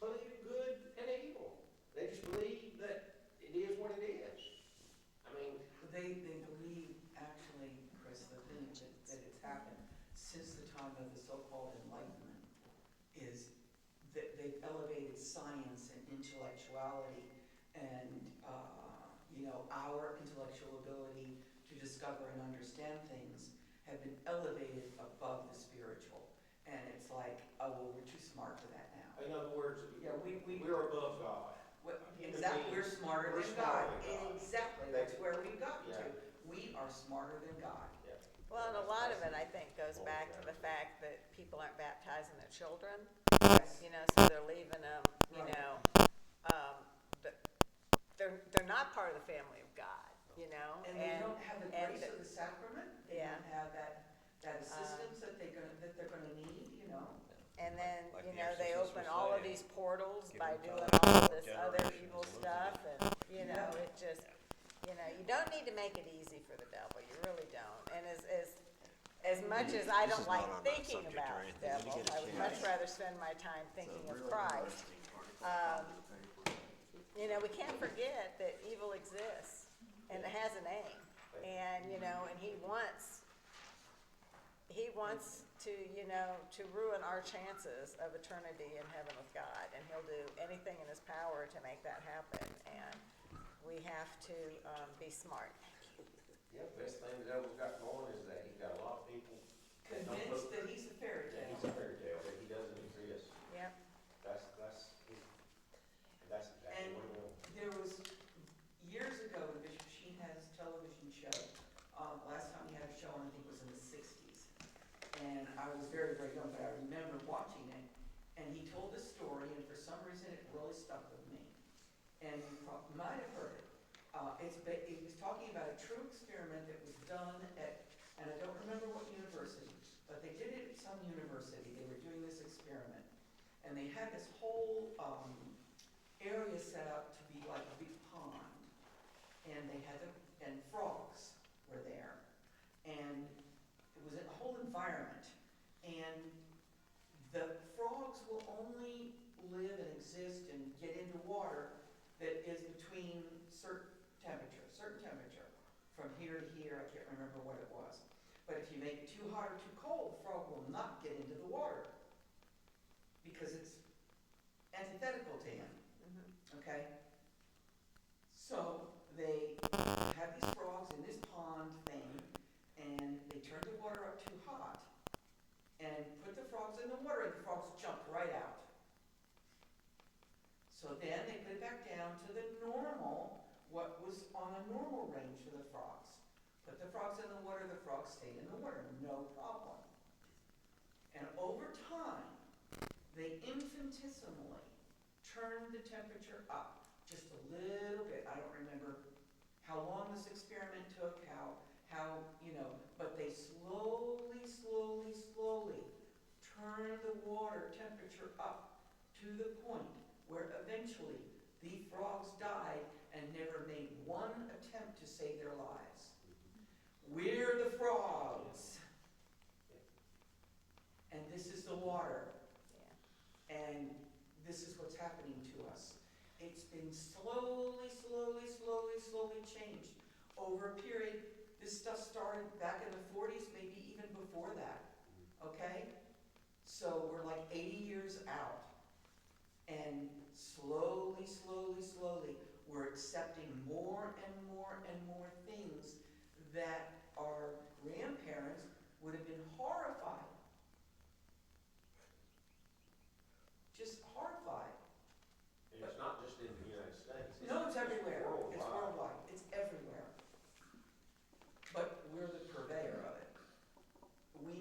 believe in good and evil. They just believe that it is what it is. I mean, They believe, actually, Chris, the thing that it's happened since the time of the so-called Enlightenment is that they've elevated science and intellectuality and, you know, our intellectual ability to discover and understand things have been elevated above the spiritual. And it's like, oh, well, we're too smart for that now. in other words, Yeah, we're above God. Exactly, we're smarter We're than smarter God. than God. Exactly, that's where we've gotten to. Yeah. We are smarter than God. Yeah. Well, and a lot of it, I think, goes back to the fact that people aren't baptizing their children, Yes. you know, so they're leaving them, you Right. know, they're not part of the family of God, you know? And they don't have the and grace of the sacrament, they Yeah. don't have that assistance that they're gonna need, you know? And then, Like you the know, they exorcist open was all of saying, these portals give by them doing time, all of this other generations evil of living. stuff, and, you know, Yeah. it just, you know, you don't need to make it easy for the devil, you really don't. And as much as I This don't is like not on that thinking subject or about the anything. When you devil, get a I would much chance. rather spend my time thinking of Really Christ. interesting article. You know, we can't forget that evil exists, and it has a name, and, you know, and he wants to, you know, to ruin our chances of eternity in heaven with God, and he'll do anything in his power to make that happen, and we have to, be smart. Yeah, best thing the devil's got going is that he's got a lot of people Convinced that he's a fairy that tale. he's a fairy tale, that he doesn't exist. Yep. That's exactly And what he wants. there was, years ago, when Bishop Sheen had his television show, last time he had a show, I think it was in the sixties. And I was very, very young, but I remember watching it, and he told this story, and for some reason, it really stuck with me. And you might have heard it. He was talking about a true experiment that was done at, and I don't remember what university, but they did it at some university. They were doing this experiment, and they had this whole area set up to be like a big pond, and they had and frogs were there, and it was a whole environment, and the frogs will only live and exist and get into water that is between certain temperature, from here to here, I can't remember what it was. But if you make it too hot or too cold, the frog will not get into the water, because it's antithetical to him, okay? So they have these frogs in this pond thing, and they turned the water up too hot, and put the frogs in the water, and the frogs jumped right out. So then they put it back down to the normal, what was on a normal range for the frogs. Put the frogs in the water, the frogs stayed in the water, no problem. And over time, they infinitesimally turned the temperature up just a little bit. I don't remember how long this experiment took, but they slowly turned the water temperature up to the point where eventually the frogs died and never made one attempt to save their lives. We're the frogs. And this is the water. And this is what's happening to us. It's been slowly changed over a period. This stuff started back in the 40s, maybe even before that, okay? So we're like 80 years out. And slowly, we're accepting more and more things that our grandparents would have been horrified. Just horrified. And it's not just in the United States. No, it's everywhere. worldwide. It's worldwide. It's everywhere. But we're the purveyor of it. We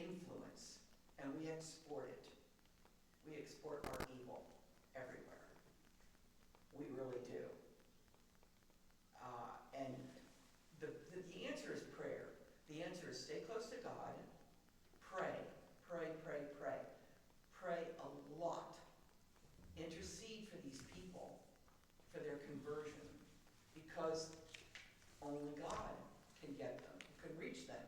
influence and we export it. We export our evil everywhere. We really do. And the answer is prayer. The answer is stay close to God. Pray. Pray a lot. Intercede for these people, for their conversion, because only God can get them, can reach them.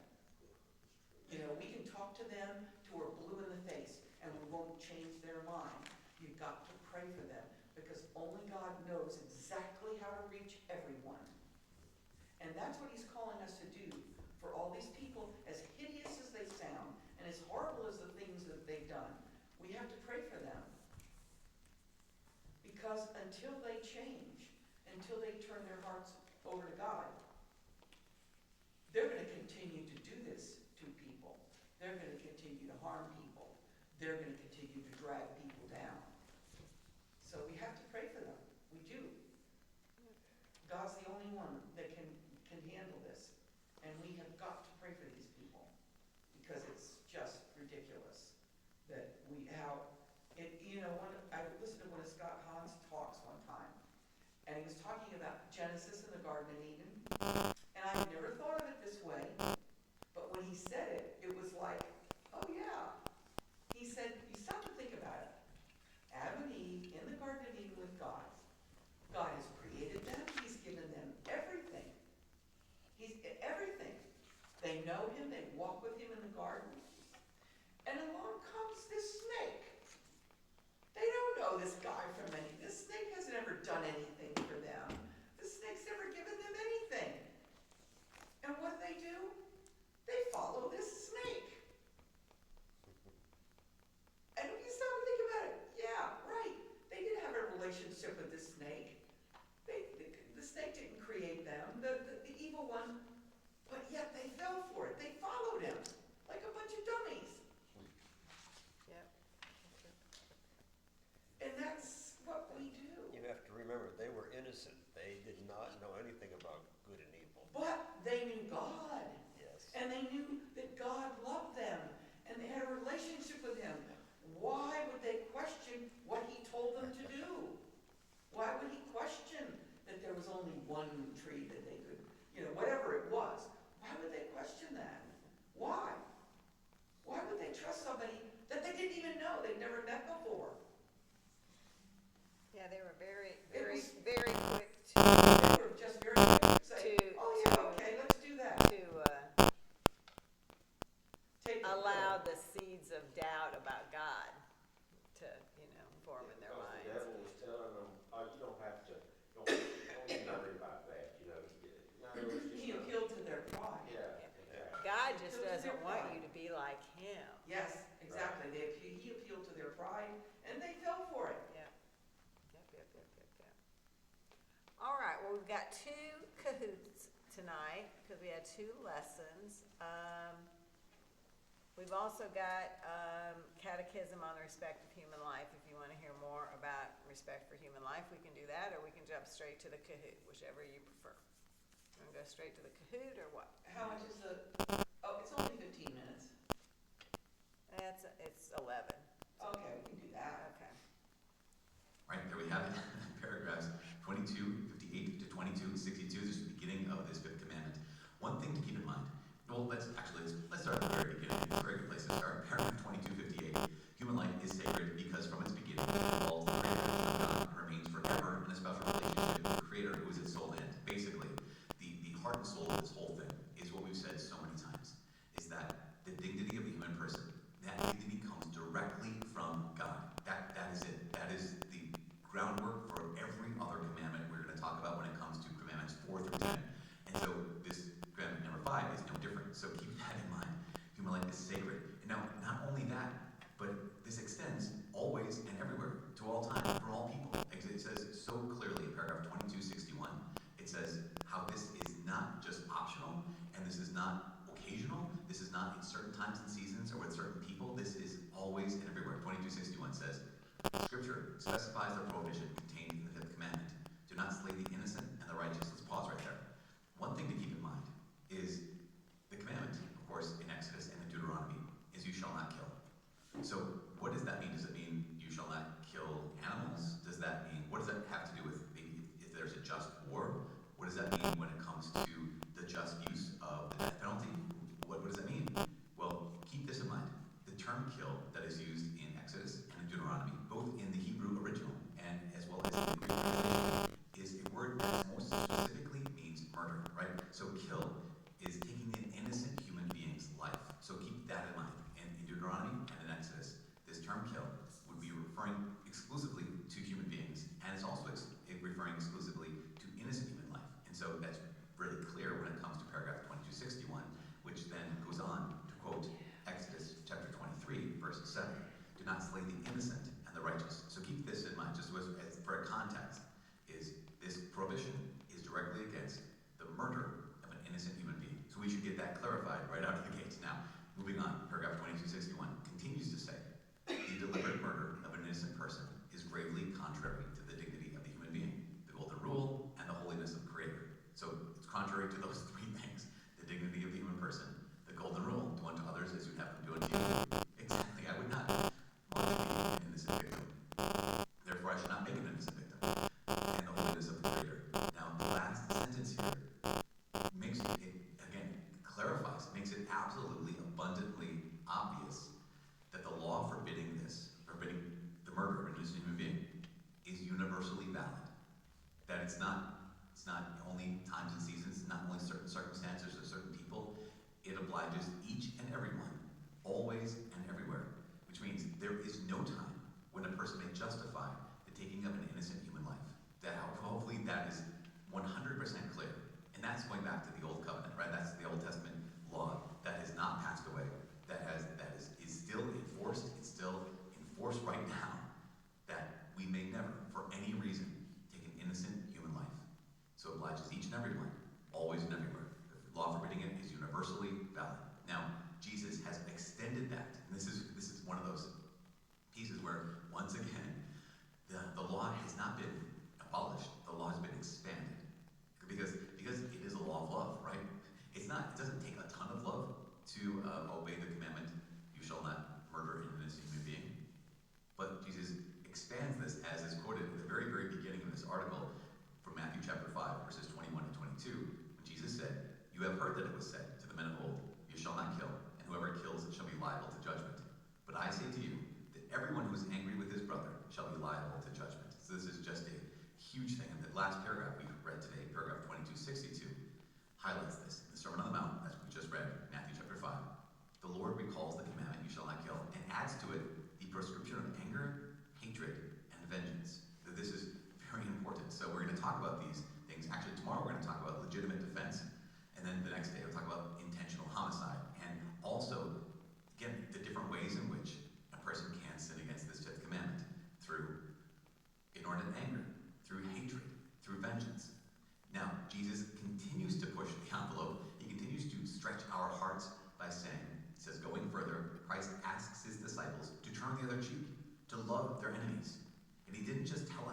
You know, we can talk to them till we're blue in the face, and we won't change their mind. You've got to pray for them, because only God knows exactly how to reach everyone. And that's what he's calling us to do for all these people, as hideous as they sound, and as horrible as the things that they've done. We have to pray for them. Because until they change, until they turn their hearts over to God, they're going to continue to do this to people. They're going to continue to harm people. They're going to continue to drag people down. So we have to pray for them. We do. God's the only one that can handle this. And we have got to pray for these people, because it's just ridiculous that we have it. You know, I listened to one of Scott Hahn's talks one time, and he was talking about Genesis and the Garden of Eden. And I never thought of it this way, but when he said it, it was like, oh yeah. He said, you stop to think about it. Adam and Eve in the Garden of Eden with God. God has created them. He's given them everything. Everything. They know him. They walk with him in the garden. And along comes this snake. They don't know this guy from anything. This snake has never done anything for them. This snake's never given them anything. And what do? They follow this snake. And when you stop and think about it, yeah, right. They did have a relationship with this snake. The snake didn't create them, the evil one, but yet they fell for it. They followed him like a bunch of dummies. Yep. And that's what we do. You have to remember, they were innocent. They did not know anything about good and evil. But they knew God. Yes. And they knew that God loved them. And they had a relationship with him. Why would they question what he told them to do? Why would he question that there was only one tree that they could, whatever it was? Why would they question that? Why? Why would they trust somebody that they didn't even know, they'd never met before? Yeah, they were very It was- quick They were just very quick to say, To- oh yeah, okay, let's do that. to Take the allow pill. the seeds of doubt about God to, form in their Because minds. the devil was telling them, oh, you don't have to, don't worry about that, No, it's just He appealed to their pride. Yeah, exactly. God just Appeal to doesn't their want pride. you to be like him. Yes, exactly. He appealed to their pride, and they fell for it. Yep. All right, well, we've got 2 Kahoots tonight, because we had 2 lessons. We've also got Catechism on the Respect of Human Life, if you want to hear more about respect for human life, we can do that, or we can jump straight to the Kahoot, whichever you prefer. You wanna go straight to the Kahoot or what? How much is the, oh, it's only 15 minutes. It's 11. Okay, we can do that. Okay. Right, there we have it. Paragraphs 22, 58 to 22 and 62 is just the beginning of this fifth commandment. One thing to keep in mind, well, let's start at the very beginning. It's a very good place to start. Paragraph 22, 58. Human life is sacred because from its beginning, all the creation of God remains forever in a special relationship with the Creator who is its sole end. Basically, the heart and soul of this whole thing is what we've said so many times, is that the dignity of the human person, that dignity comes directly from God. That is it. That is the groundwork for every other commandment we're going to talk about when it comes to commandments 4 through 10. And so this commandment number 5 is no different. So keep that in mind. Human life is sacred. And now, not only that, but this extends always and everywhere, to all time, for all people. It says so clearly in paragraph 2261, it says how this is not just optional, and this is not occasional, this is not in certain times and seasons or with certain people, this is always and everywhere. 2261 says, Scripture specifies the prohibition contained in the fifth commandment. Do not slay the innocent and the righteous. Let's pause right there. One thing to keep in mind is the commandment, of course, in Exodus and in Deuteronomy, is you shall not kill. So what does that mean? Does it mean you shall not kill animals? Does that mean, what does that have to do with maybe if there's a just war? What does that mean when it comes to the just use of the death penalty? What does that mean? Well, keep this in mind. The term kill that is used in Exodus and in Deuteronomy, both in the Hebrew original and as well as in the Greek translation, is a word that most specifically means murder, right? So kill is taking an innocent human being's life. So keep that in mind. In Deuteronomy and in Exodus, this term kill would be referring exclusively to human beings, and it's also referring exclusively to innocent human life. And so that's really clear when it comes to paragraph 2261, which then goes on to quote Exodus chapter 23, verse 7. Do not slay the innocent and the righteous. So keep this in mind, just as for a context, is this prohibition is directly against the murder of an innocent human being. So we should get that clarified right out of the gates. Now, moving on, paragraph 2261 continues to say, the deliberate murder of an innocent person is gravely contrary to the dignity of the human being, the golden rule, and the holiness of the Creator. So it's contrary to those three things: the dignity of the human person, the golden rule, do unto others as you have them do unto you. Exactly, I would not want to be an innocent victim. Therefore, I should not make an innocent victim. And the holiness of the Creator. Now, the last sentence here makes it, again, clarifies, makes it absolutely abundantly obvious that the law forbidding the murder of an innocent human being is universally valid. That it's not only times and seasons, not only certain circumstances or certain people. It obliges each and everyone, always and everywhere, which means there is no time when a person may justify the taking of an innocent human life. That hopefully that is 100% clear. And that's going back to the Old Covenant, right? That's the Old Testament law that has not passed away, that is still enforced. It's still enforced right now, that we may never, for any reason, take an innocent human life. So it obliges each and every one, always and everywhere. The law forbidding it is universally valid. Now, Jesus has extended that, and this is one of those pieces where, once again, the law has not been abolished. The law has been expanded, because it is a law of love, right? It doesn't take a ton of love to obey the commandment, you shall not murder an innocent human being. But Jesus expands this, as is quoted at the very, very beginning of this article from Matthew chapter 5, verses 21 to 22, when Jesus said, you have heard that it was said to the men of old, you shall not kill, and whoever kills shall be liable to judgment. But I say to you that everyone who is angry with his brother shall be liable to judgment. So this is just a huge thing. And the last paragraph we read today, paragraph 2262, highlights this. In the Sermon on the Mount, as we just read, Matthew chapter 5, the Lord recalls the commandment, you shall not kill, and adds to it the prescription of anger, hatred, and vengeance. So this is very important. So we're going to talk about these things. Actually, tomorrow we're going to talk about legitimate defense, and then the next day we'll talk about intentional homicide, and also, again, the different ways in which a person can sin against this fifth commandment: through inordinate anger, through hatred, through vengeance. Now, Jesus continues to push the envelope. He continues to stretch our hearts by saying, he says, going further, Christ asks his disciples to turn the other cheek, to love their enemies. And he didn't just tell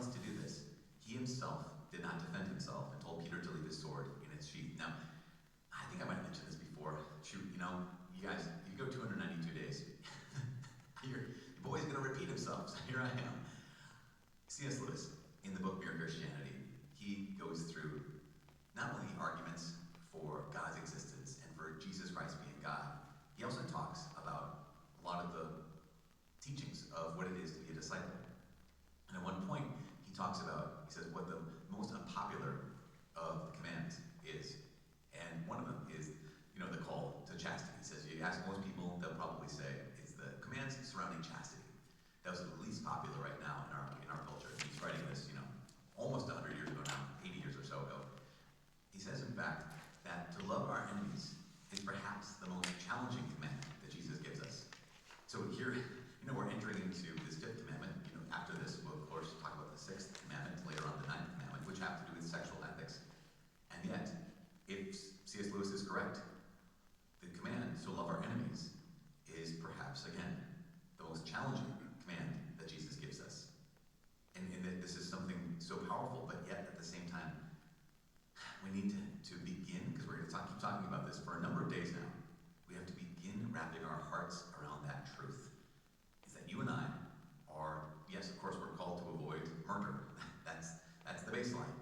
baseline.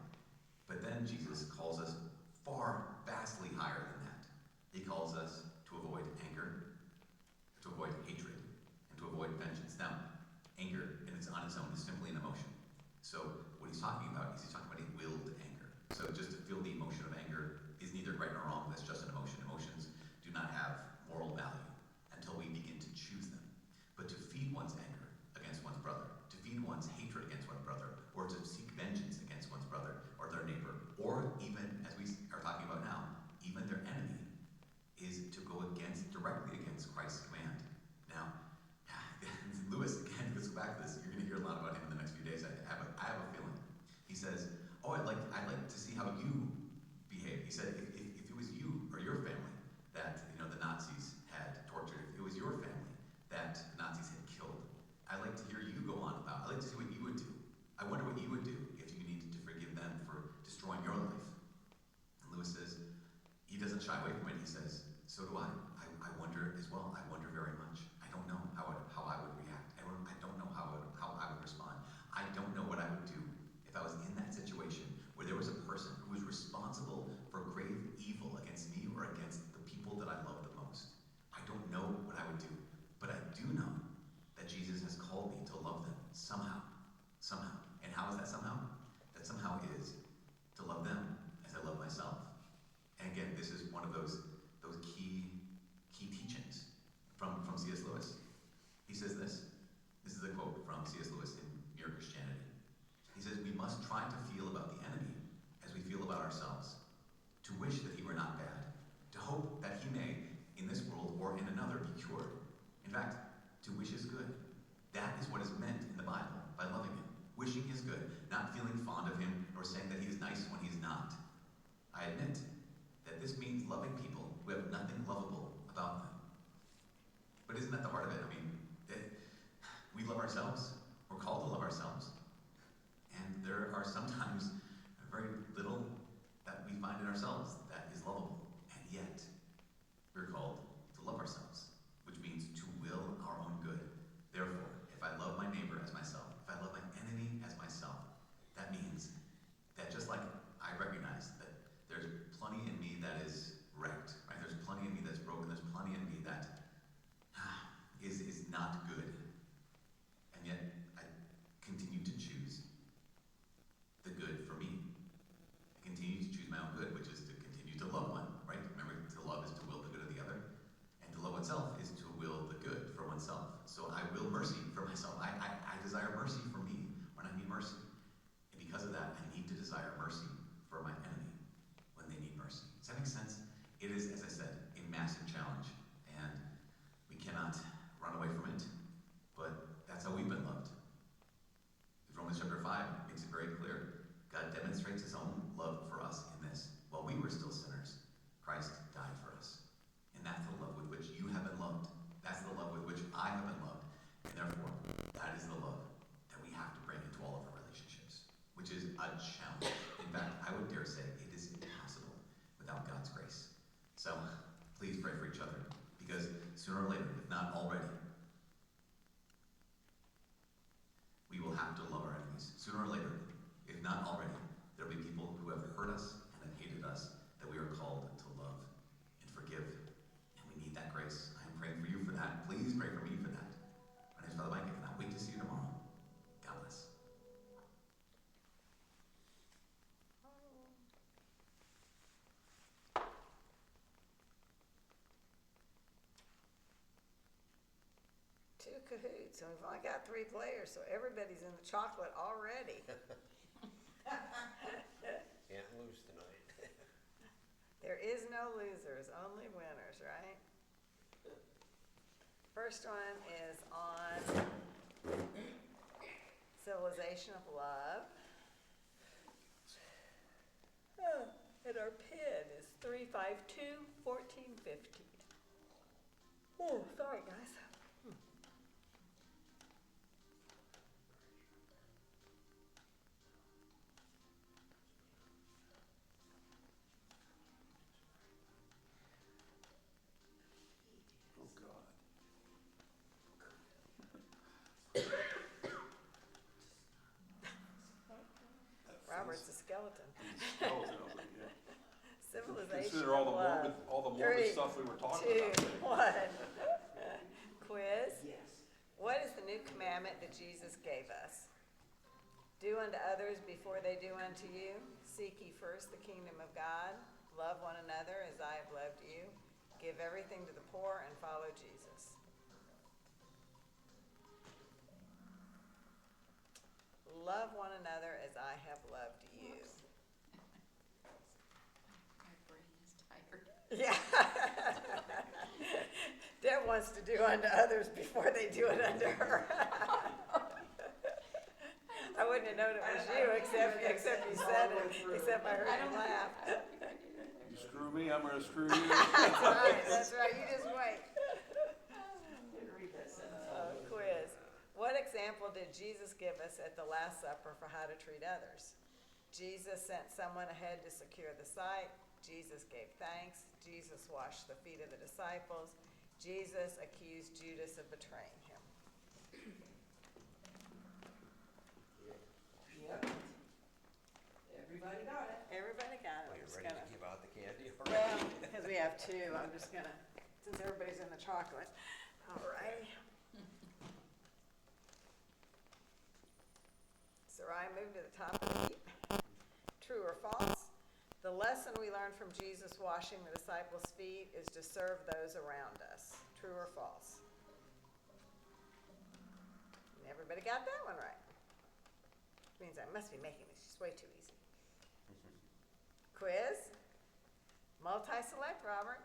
But then Jesus calls us far, vastly higher than that. He calls us to avoid anger, to avoid hatred, and to avoid vengeance. Now, anger on its own is simply an emotion. So what he's talking about is he's talking about a willed anger. So just to feel the emotion of anger is neither right nor wrong. That's just an emotion. Emotions do not have moral value until we begin to choose them. But to feed one's anger against one's brother, to feed one's hatred against one's brother, or to seek vengeance against one's brother or their neighbor, or even, as we are talking about now, even their enemy, is to go directly against Christ's command. Now, Lewis, again, let's go back to this. You're going to hear a lot about him in the next few days. I have a feeling. He says, oh, I'd like to see how you behave. He said, if it was you or your family that, the Nazis had tortured, if it was your family that the Nazis had killed, I'd like to hear you go on about. I'd like to see what you would do. I wonder what you would do if you needed to forgive them for destroying your life. And Lewis says, he doesn't shy away from it. He says, so do I. I wonder as well. I wonder very much. I don't know how I would react. I don't know how I would respond. I don't know what I would do if I was in that situation where there was a person who was responsible for grave evil against me or against the people that I love the most. I don't know what I would do, but I do know that Jesus has called me to love them somehow. And how is that somehow? That somehow is to love them as I love myself. And again, this is one of those key teachings from C.S. Lewis. He says this is a quote from C.S. Lewis in Mere Christianity. He says, we must try to feel about the enemy as we feel about ourselves, to wish that he were not bad, to hope that he may, in this world or in another, be cured. In fact, to wish his good. That is what is meant in the Bible by loving him, wishing his good, not feeling fond of him or saying that he is nice when he's not. I admit that this means loving people who have nothing lovable about them. But isn't that the heart of it? I mean, we love ourselves. We're called to love ourselves. And there are sometimes very little that we find in ourselves that is lovable. And yet, we're called to love ourselves, which means to will our own good. Therefore, if I love my neighbor as myself, if I love my enemy as myself, that means that just like I recognize that there's plenty in me that is wrecked, right? There's plenty in me that's broken. There's plenty in me that is not good. And yet, I continue to choose the good for me. I continue to choose my own good, which is to continue to love one, right? Remember, to love is to will the good of the other. And to love oneself is to will the good for oneself. So I will mercy for myself. I desire mercy for me when I need mercy. And because of that, I need to desire mercy for my enemy when they need mercy. Does that make sense? It is, as I said, a massive challenge. And we cannot run away from it. But that's how we've been loved. Romans chapter 5 makes it very clear. God demonstrates his own love for us in this. While we were still sinners, Christ died for us. And that's the love with which you have been loved. That's the love with which I have been loved. And therefore, that is the love that we have to bring into all of our relationships, which is a challenge. In fact, I would dare say it is impossible without God's grace. So, please pray for each other, because sooner or later, if not already, we will have to love our enemies. Sooner or later, if not already, there will be people who have hurt us and have hated us that we are called to love and forgive. And we need that grace. I am praying for you for that. Please pray for me for that. My name is Father Mike. I cannot wait to see you tomorrow. God bless. Two cahoots, and we've only got 3 players, so everybody's in the chocolate already. Can't lose tonight. There is no losers, only winners, right? First one is on Civilization of Love. And our pin is 352-1450. Oh, sorry guys. Oh, God. Robert's a skeleton. Skeleton, I was like, yeah. Civilization Consider all the of love. morbid Three, stuff we were talking 2, about. 1. Quiz. Yes. What is the new commandment that Jesus gave us? Do unto others before they do unto you. Seek ye first the kingdom of God. Love one another as I have loved you. Give everything to the poor and follow Jesus. Love one another as I have loved you. My brain is tired. Yeah. Deb wants to do unto others before they do it unto her. I wouldn't have known it was you, except you said it, except I heard you laugh. You screw me, I'm gonna screw you. That's right, you just wait. Didn't read that sentence. Quiz. What example did Jesus give us at the Last Supper for how to treat others? Jesus sent someone ahead to secure the site. Jesus gave thanks. Jesus washed the feet of the disciples. Jesus accused Judas of betraying him. Yep. Everybody got it. Everybody got it. Are I'm you just ready to gonna, give out the candy well, already? because we have two, I'm just gonna, since everybody's in the chocolate. All righty. So I move to the top of the heap. True or false? The lesson we learn from Jesus washing the disciples' feet is to serve those around us. True or false? And everybody got that one right. Means I must be making this just way too easy. Quiz. Multi-select, Robert.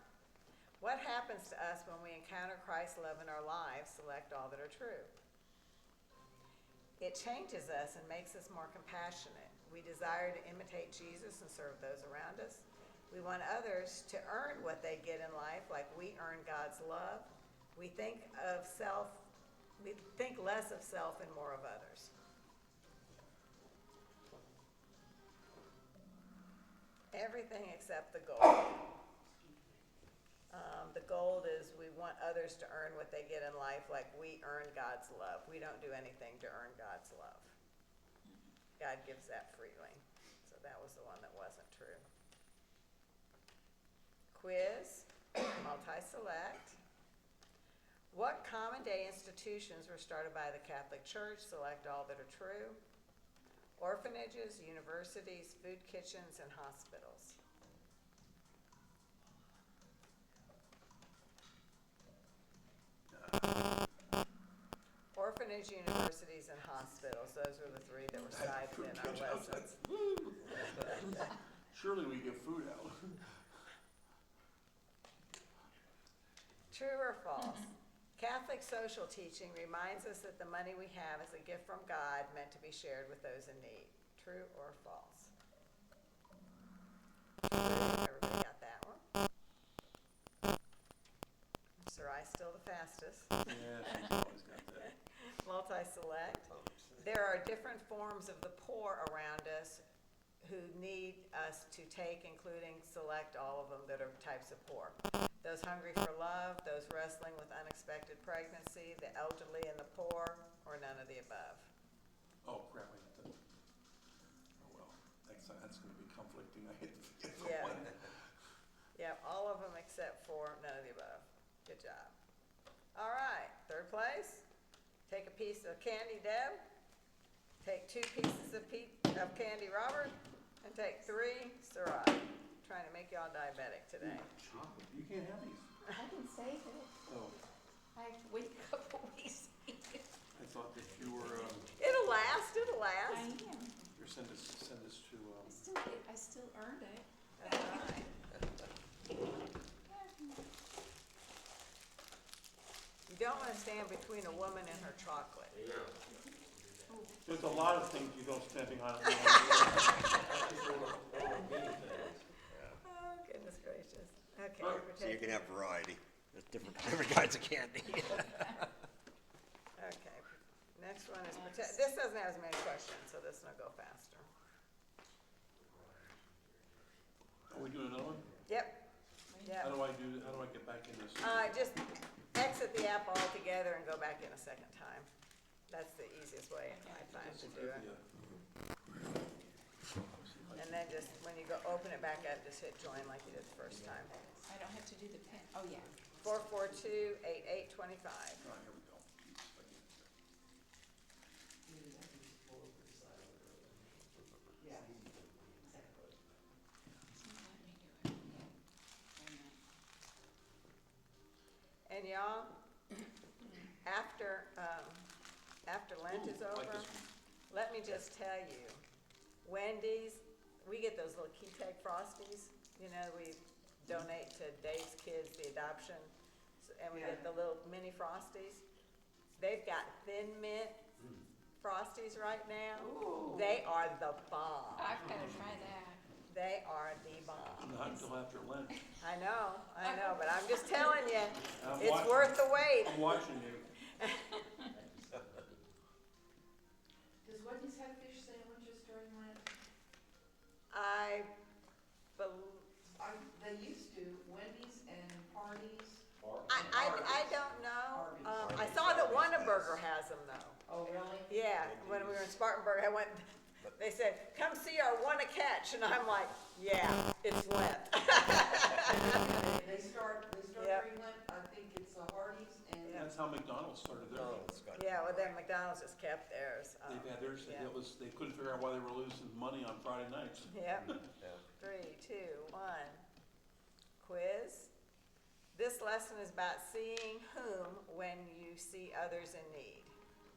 What happens to us when we encounter Christ's love in our lives? Select all that are true. It changes us and makes us more compassionate. We desire to imitate Jesus and serve those around us. We want others to earn what they get in life, like we earn God's love. We think less of self and more of others. Everything except the gold. The gold is we want others to earn what they get in life, like we earn God's love. We don't do anything to earn God's love. God gives that freely. So that was the one that wasn't true. Quiz, multi-select. What common day institutions were started by the Catholic Church? Select all that are true. Orphanages, universities, food kitchens, and hospitals. Orphanage, universities, and hospitals. Those were the three that were cited in our lessons. Surely we give food out. True or false? Catholic social teaching reminds us that the money we have is a gift from God meant to be shared with those in need. True or false? Everybody got that one? Sarai still the fastest. Yeah, she's always got that. Multi-select. There are different forms of the poor around us who need us to take, including select all of them that are types of poor. Those hungry for love, those wrestling with unexpected pregnancy, the elderly and the poor, or none of the above. Oh, crap, I hit that. Oh, well, that's gonna be conflicting, I hit the Yeah. one. Yeah, all of them except for none of the above. Good job. All right, third place. Take a piece of candy, Deb. Take 2 pieces of candy, Robert. And take 3, Sarai. Trying to make y'all diabetic today. Chocolate, you can't have these. I can save it. Oh, I have to wait a couple weeks. I thought that you were, It'll last, it'll I last. am. you're send this to, I still earned it. That's right. You don't want to stand between a woman and her chocolate. Yeah. there's a lot of things you don't stand behind. Oh, goodness gracious. Okay, Right, we're So you taking, can have variety. There's different kinds of candy. okay. Next one is, this doesn't have as many questions, so this one will go faster. Are we doing another one? Yep, How yep. do I get back in this? Just exit the app altogether and go back in a second time. That's the easiest way I find to do it. Yeah. go open it back up, just hit join like you did the first time. I don't have to do the pin. Oh, yeah. 442-8825. All right, here we go. Maybe I can just pull over to the side of the road. Yeah, exactly. It's not letting me do it. Yeah. Wait a minute. And y'all, after Lent is Ooh, I like over, this one. let me just tell you, Wendy's, we get those little key tag frosties, you know, we donate to Dave's kids, the adoption, and we get Yeah. the little mini frosties. They've got thin mint frosties right now. Ooh. They are the bomb. I've got to try that. They are the bomb. Not until after Lent. I know, but I'm just telling you, I'm it's watching. worth the wait. I'm watching you. Does Wendy's have fish sandwiches during Lent? They used to, Wendy's and Hardee's. I don't know. Arby's. I saw that Whataburger has them though. Oh, really? Yeah, when we were in Spartanburg, they said, come see our wanna catch, and I'm like, yeah, it's Lent. They start Yep. during Lent, I think it's Hardee's and. That's how McDonald's started theirs. McDonald's got. Yeah, well then McDonald's just kept theirs. They've had theirs, yeah. they couldn't figure out why they were losing money on Friday nights. Yep, Yeah. 3, 2, 1. Quiz. This lesson is about seeing whom when you see others in need.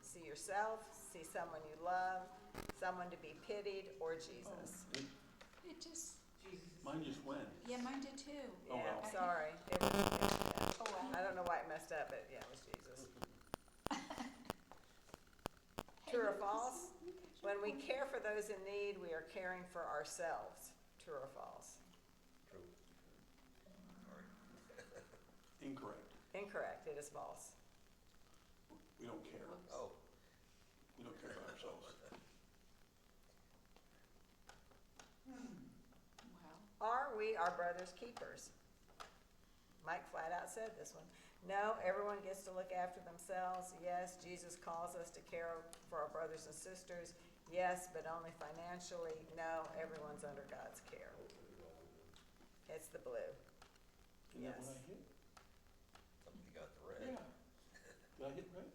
See yourself, see someone you love, someone to be pitied, or Jesus. It just, Jesus. Mine just went. yeah, mine did too. Oh, Yeah, well. sorry. It was, yeah. Oh, well. I don't know why it messed up, but yeah, it was Jesus. Hey, True or you false? got your When we point. care for those in need, we are caring for ourselves. True or false? True. Incorrect. Incorrect, it is false. We don't care. Oh. We don't care about ourselves. Well, Are we our brother's keepers? Mike flat out said this one. No, everyone gets to look after themselves. Yes, Jesus calls us to care for our brothers and sisters. Yes, but only financially. No, everyone's under God's care. It's the blue. Isn't that Yes. what I hit? Somebody got the red. Yeah. Did I hit right?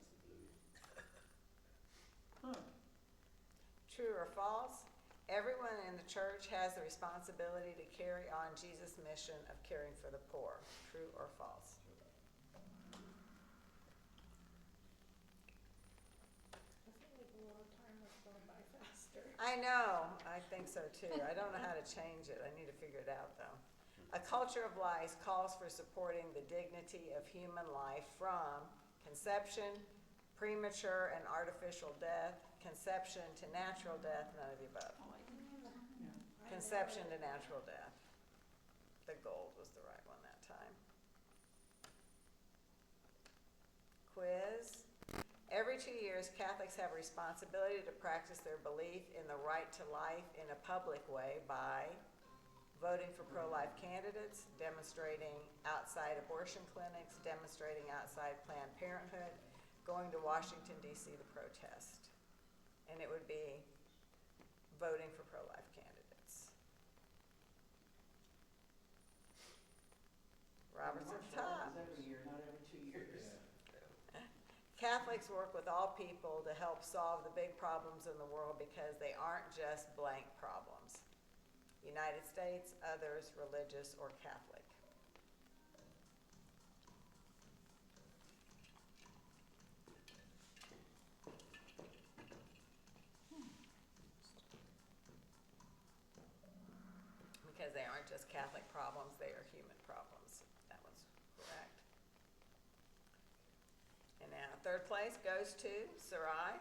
Huh. True or false? Everyone in the church has the responsibility to carry on Jesus' mission of caring for the poor. True or false? I know, I think so too. I don't know how to change it. I need to figure it out though. A culture of life calls for supporting the dignity of human life from conception, premature and artificial death, conception to natural death, none of the above. oh, I didn't. Conception to natural death. The gold was the right one that time. Quiz. Every 2 years, Catholics have a responsibility to practice their belief in the right to life in a public way by voting for pro-life candidates, demonstrating outside abortion clinics, demonstrating outside Planned Parenthood, going to Washington, D.C. to protest. And it would be voting for pro-life candidates. Robert's at the top. Every year, not every 2 years. Catholics work with all people to help solve the big problems in the world because they aren't just blank problems. United States, others, religious, or Catholic. Because they aren't just Catholic problems, they are human problems. That one's correct. And now, third place goes to Sarai.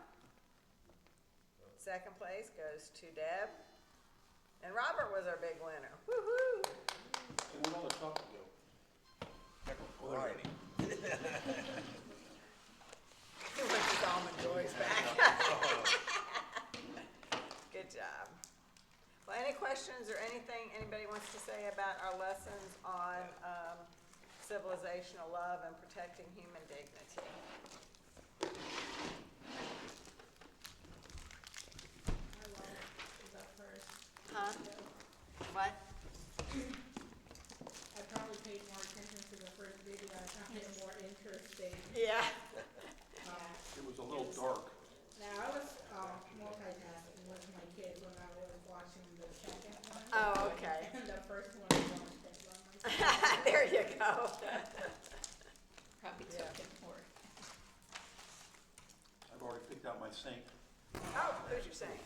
Second place goes to Deb. And Robert was our big winner. Woo-hoo! And where'd all the chocolate go? Variety. He wants his almond joys back. Good job. Well, any questions or anything anybody wants to say about our lessons on civilizational love and protecting human dignity? Huh? What? I probably paid more attention to the first video, I found it more interesting. Yeah. It was a little dark. Now, I was, multitasking with my kids when I was watching the second one. Oh, okay. And the first one I watched it by myself. There you go. Probably Yeah. took it more. I've already picked out my saint, Oh, who's your saint?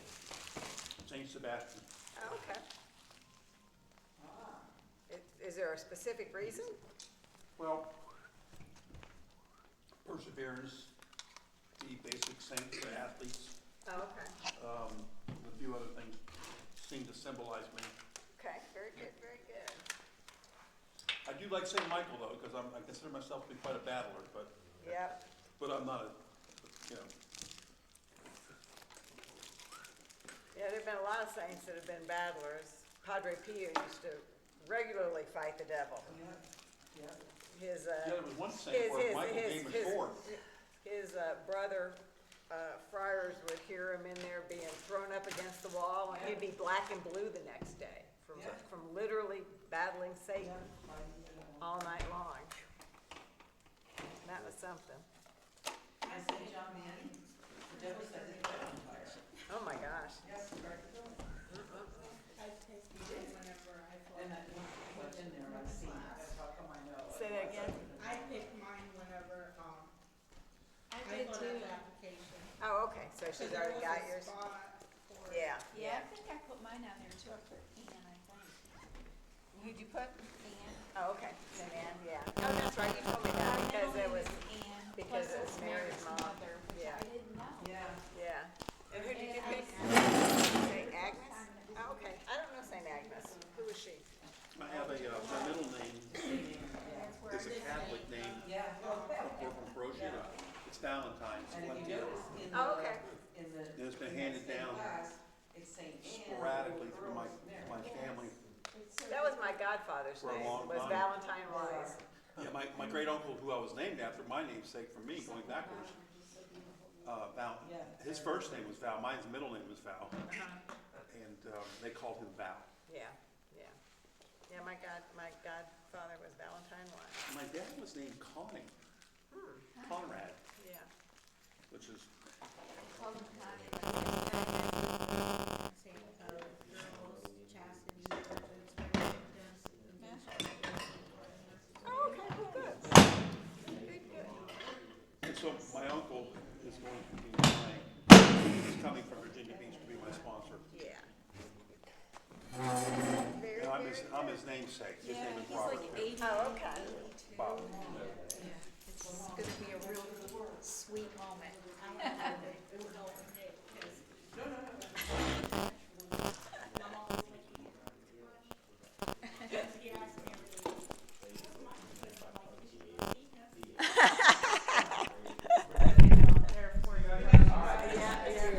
Saint Sebastian. Oh, okay. Is there a specific reason? Well, perseverance, the basic saint for athletes, Oh, okay. a few other things seem to symbolize me. Okay, very good, very good. I do like Saint Michael though, because I consider myself to be quite a battler, but Yep. I'm not a, you know. Yeah, there've been a lot of saints that have been battlers. Padre Pio used to regularly fight the devil. Yeah. His, Yeah, there was one saint where Michael gave him a sword. his brother, friars would hear him in there being thrown up against the wall, and he'd be black and blue the next day Yeah. from literally battling Satan Yeah. all night long. That was something. And St. John Vianney, the devil said he was on fire. Oh, my gosh. Yes, right. I take mine whenever I fall. And that one went in there, I see, that's how come I know. Say that again? I pick mine whenever, I I did fill out too. the application. Oh, okay, so she's There already was got a yours? spot for- Yeah, Yeah, I think I put mine on there too. I put Ann, I think. Who'd you put? Ann. Oh, okay, and Ann, yeah. Oh, that's right, you told me that, My because middle it was, name is Ann, because plus it was it's Mary's mom. mother, which Yeah. I didn't know. Yeah. yeah. And who did you And pick? I- Saint Agnes? Oh, okay, I don't know Saint Agnes. Who is she? I have my middle name That's where is I a did Catholic name, Yeah. from Croatia. It's Valentine's, And if you Valentino. notice in the, Oh, okay. in the. And it's been in that handed same down class, it's Saint Anne, sporadically little through my girls, Mary. family. That was my godfather's For a name, long was time. Valentine Wise. Yeah, my great uncle, who I was named after, my namesake from me, going backwards, Val, Yeah. his first name was Val, mine's middle name was Val, Uh-huh. and they called him Val. Yeah, yeah. Yeah, my godfather was Valentine Wise. My dad was named Conning, Hmm, Conrad, yeah. which is, I called him Connie, but I guess Say, girls, chastity, virgins, everything. Oh, okay, well, good. Good, good. and so my uncle is going to be he's coming from Virginia Beach to be my sponsor. Yeah. Very, And I'm very his good. namesake, his Yeah, name is he's Robert. like 80. Oh, okay. Bob. Yeah, it's gonna be a real sweet moment.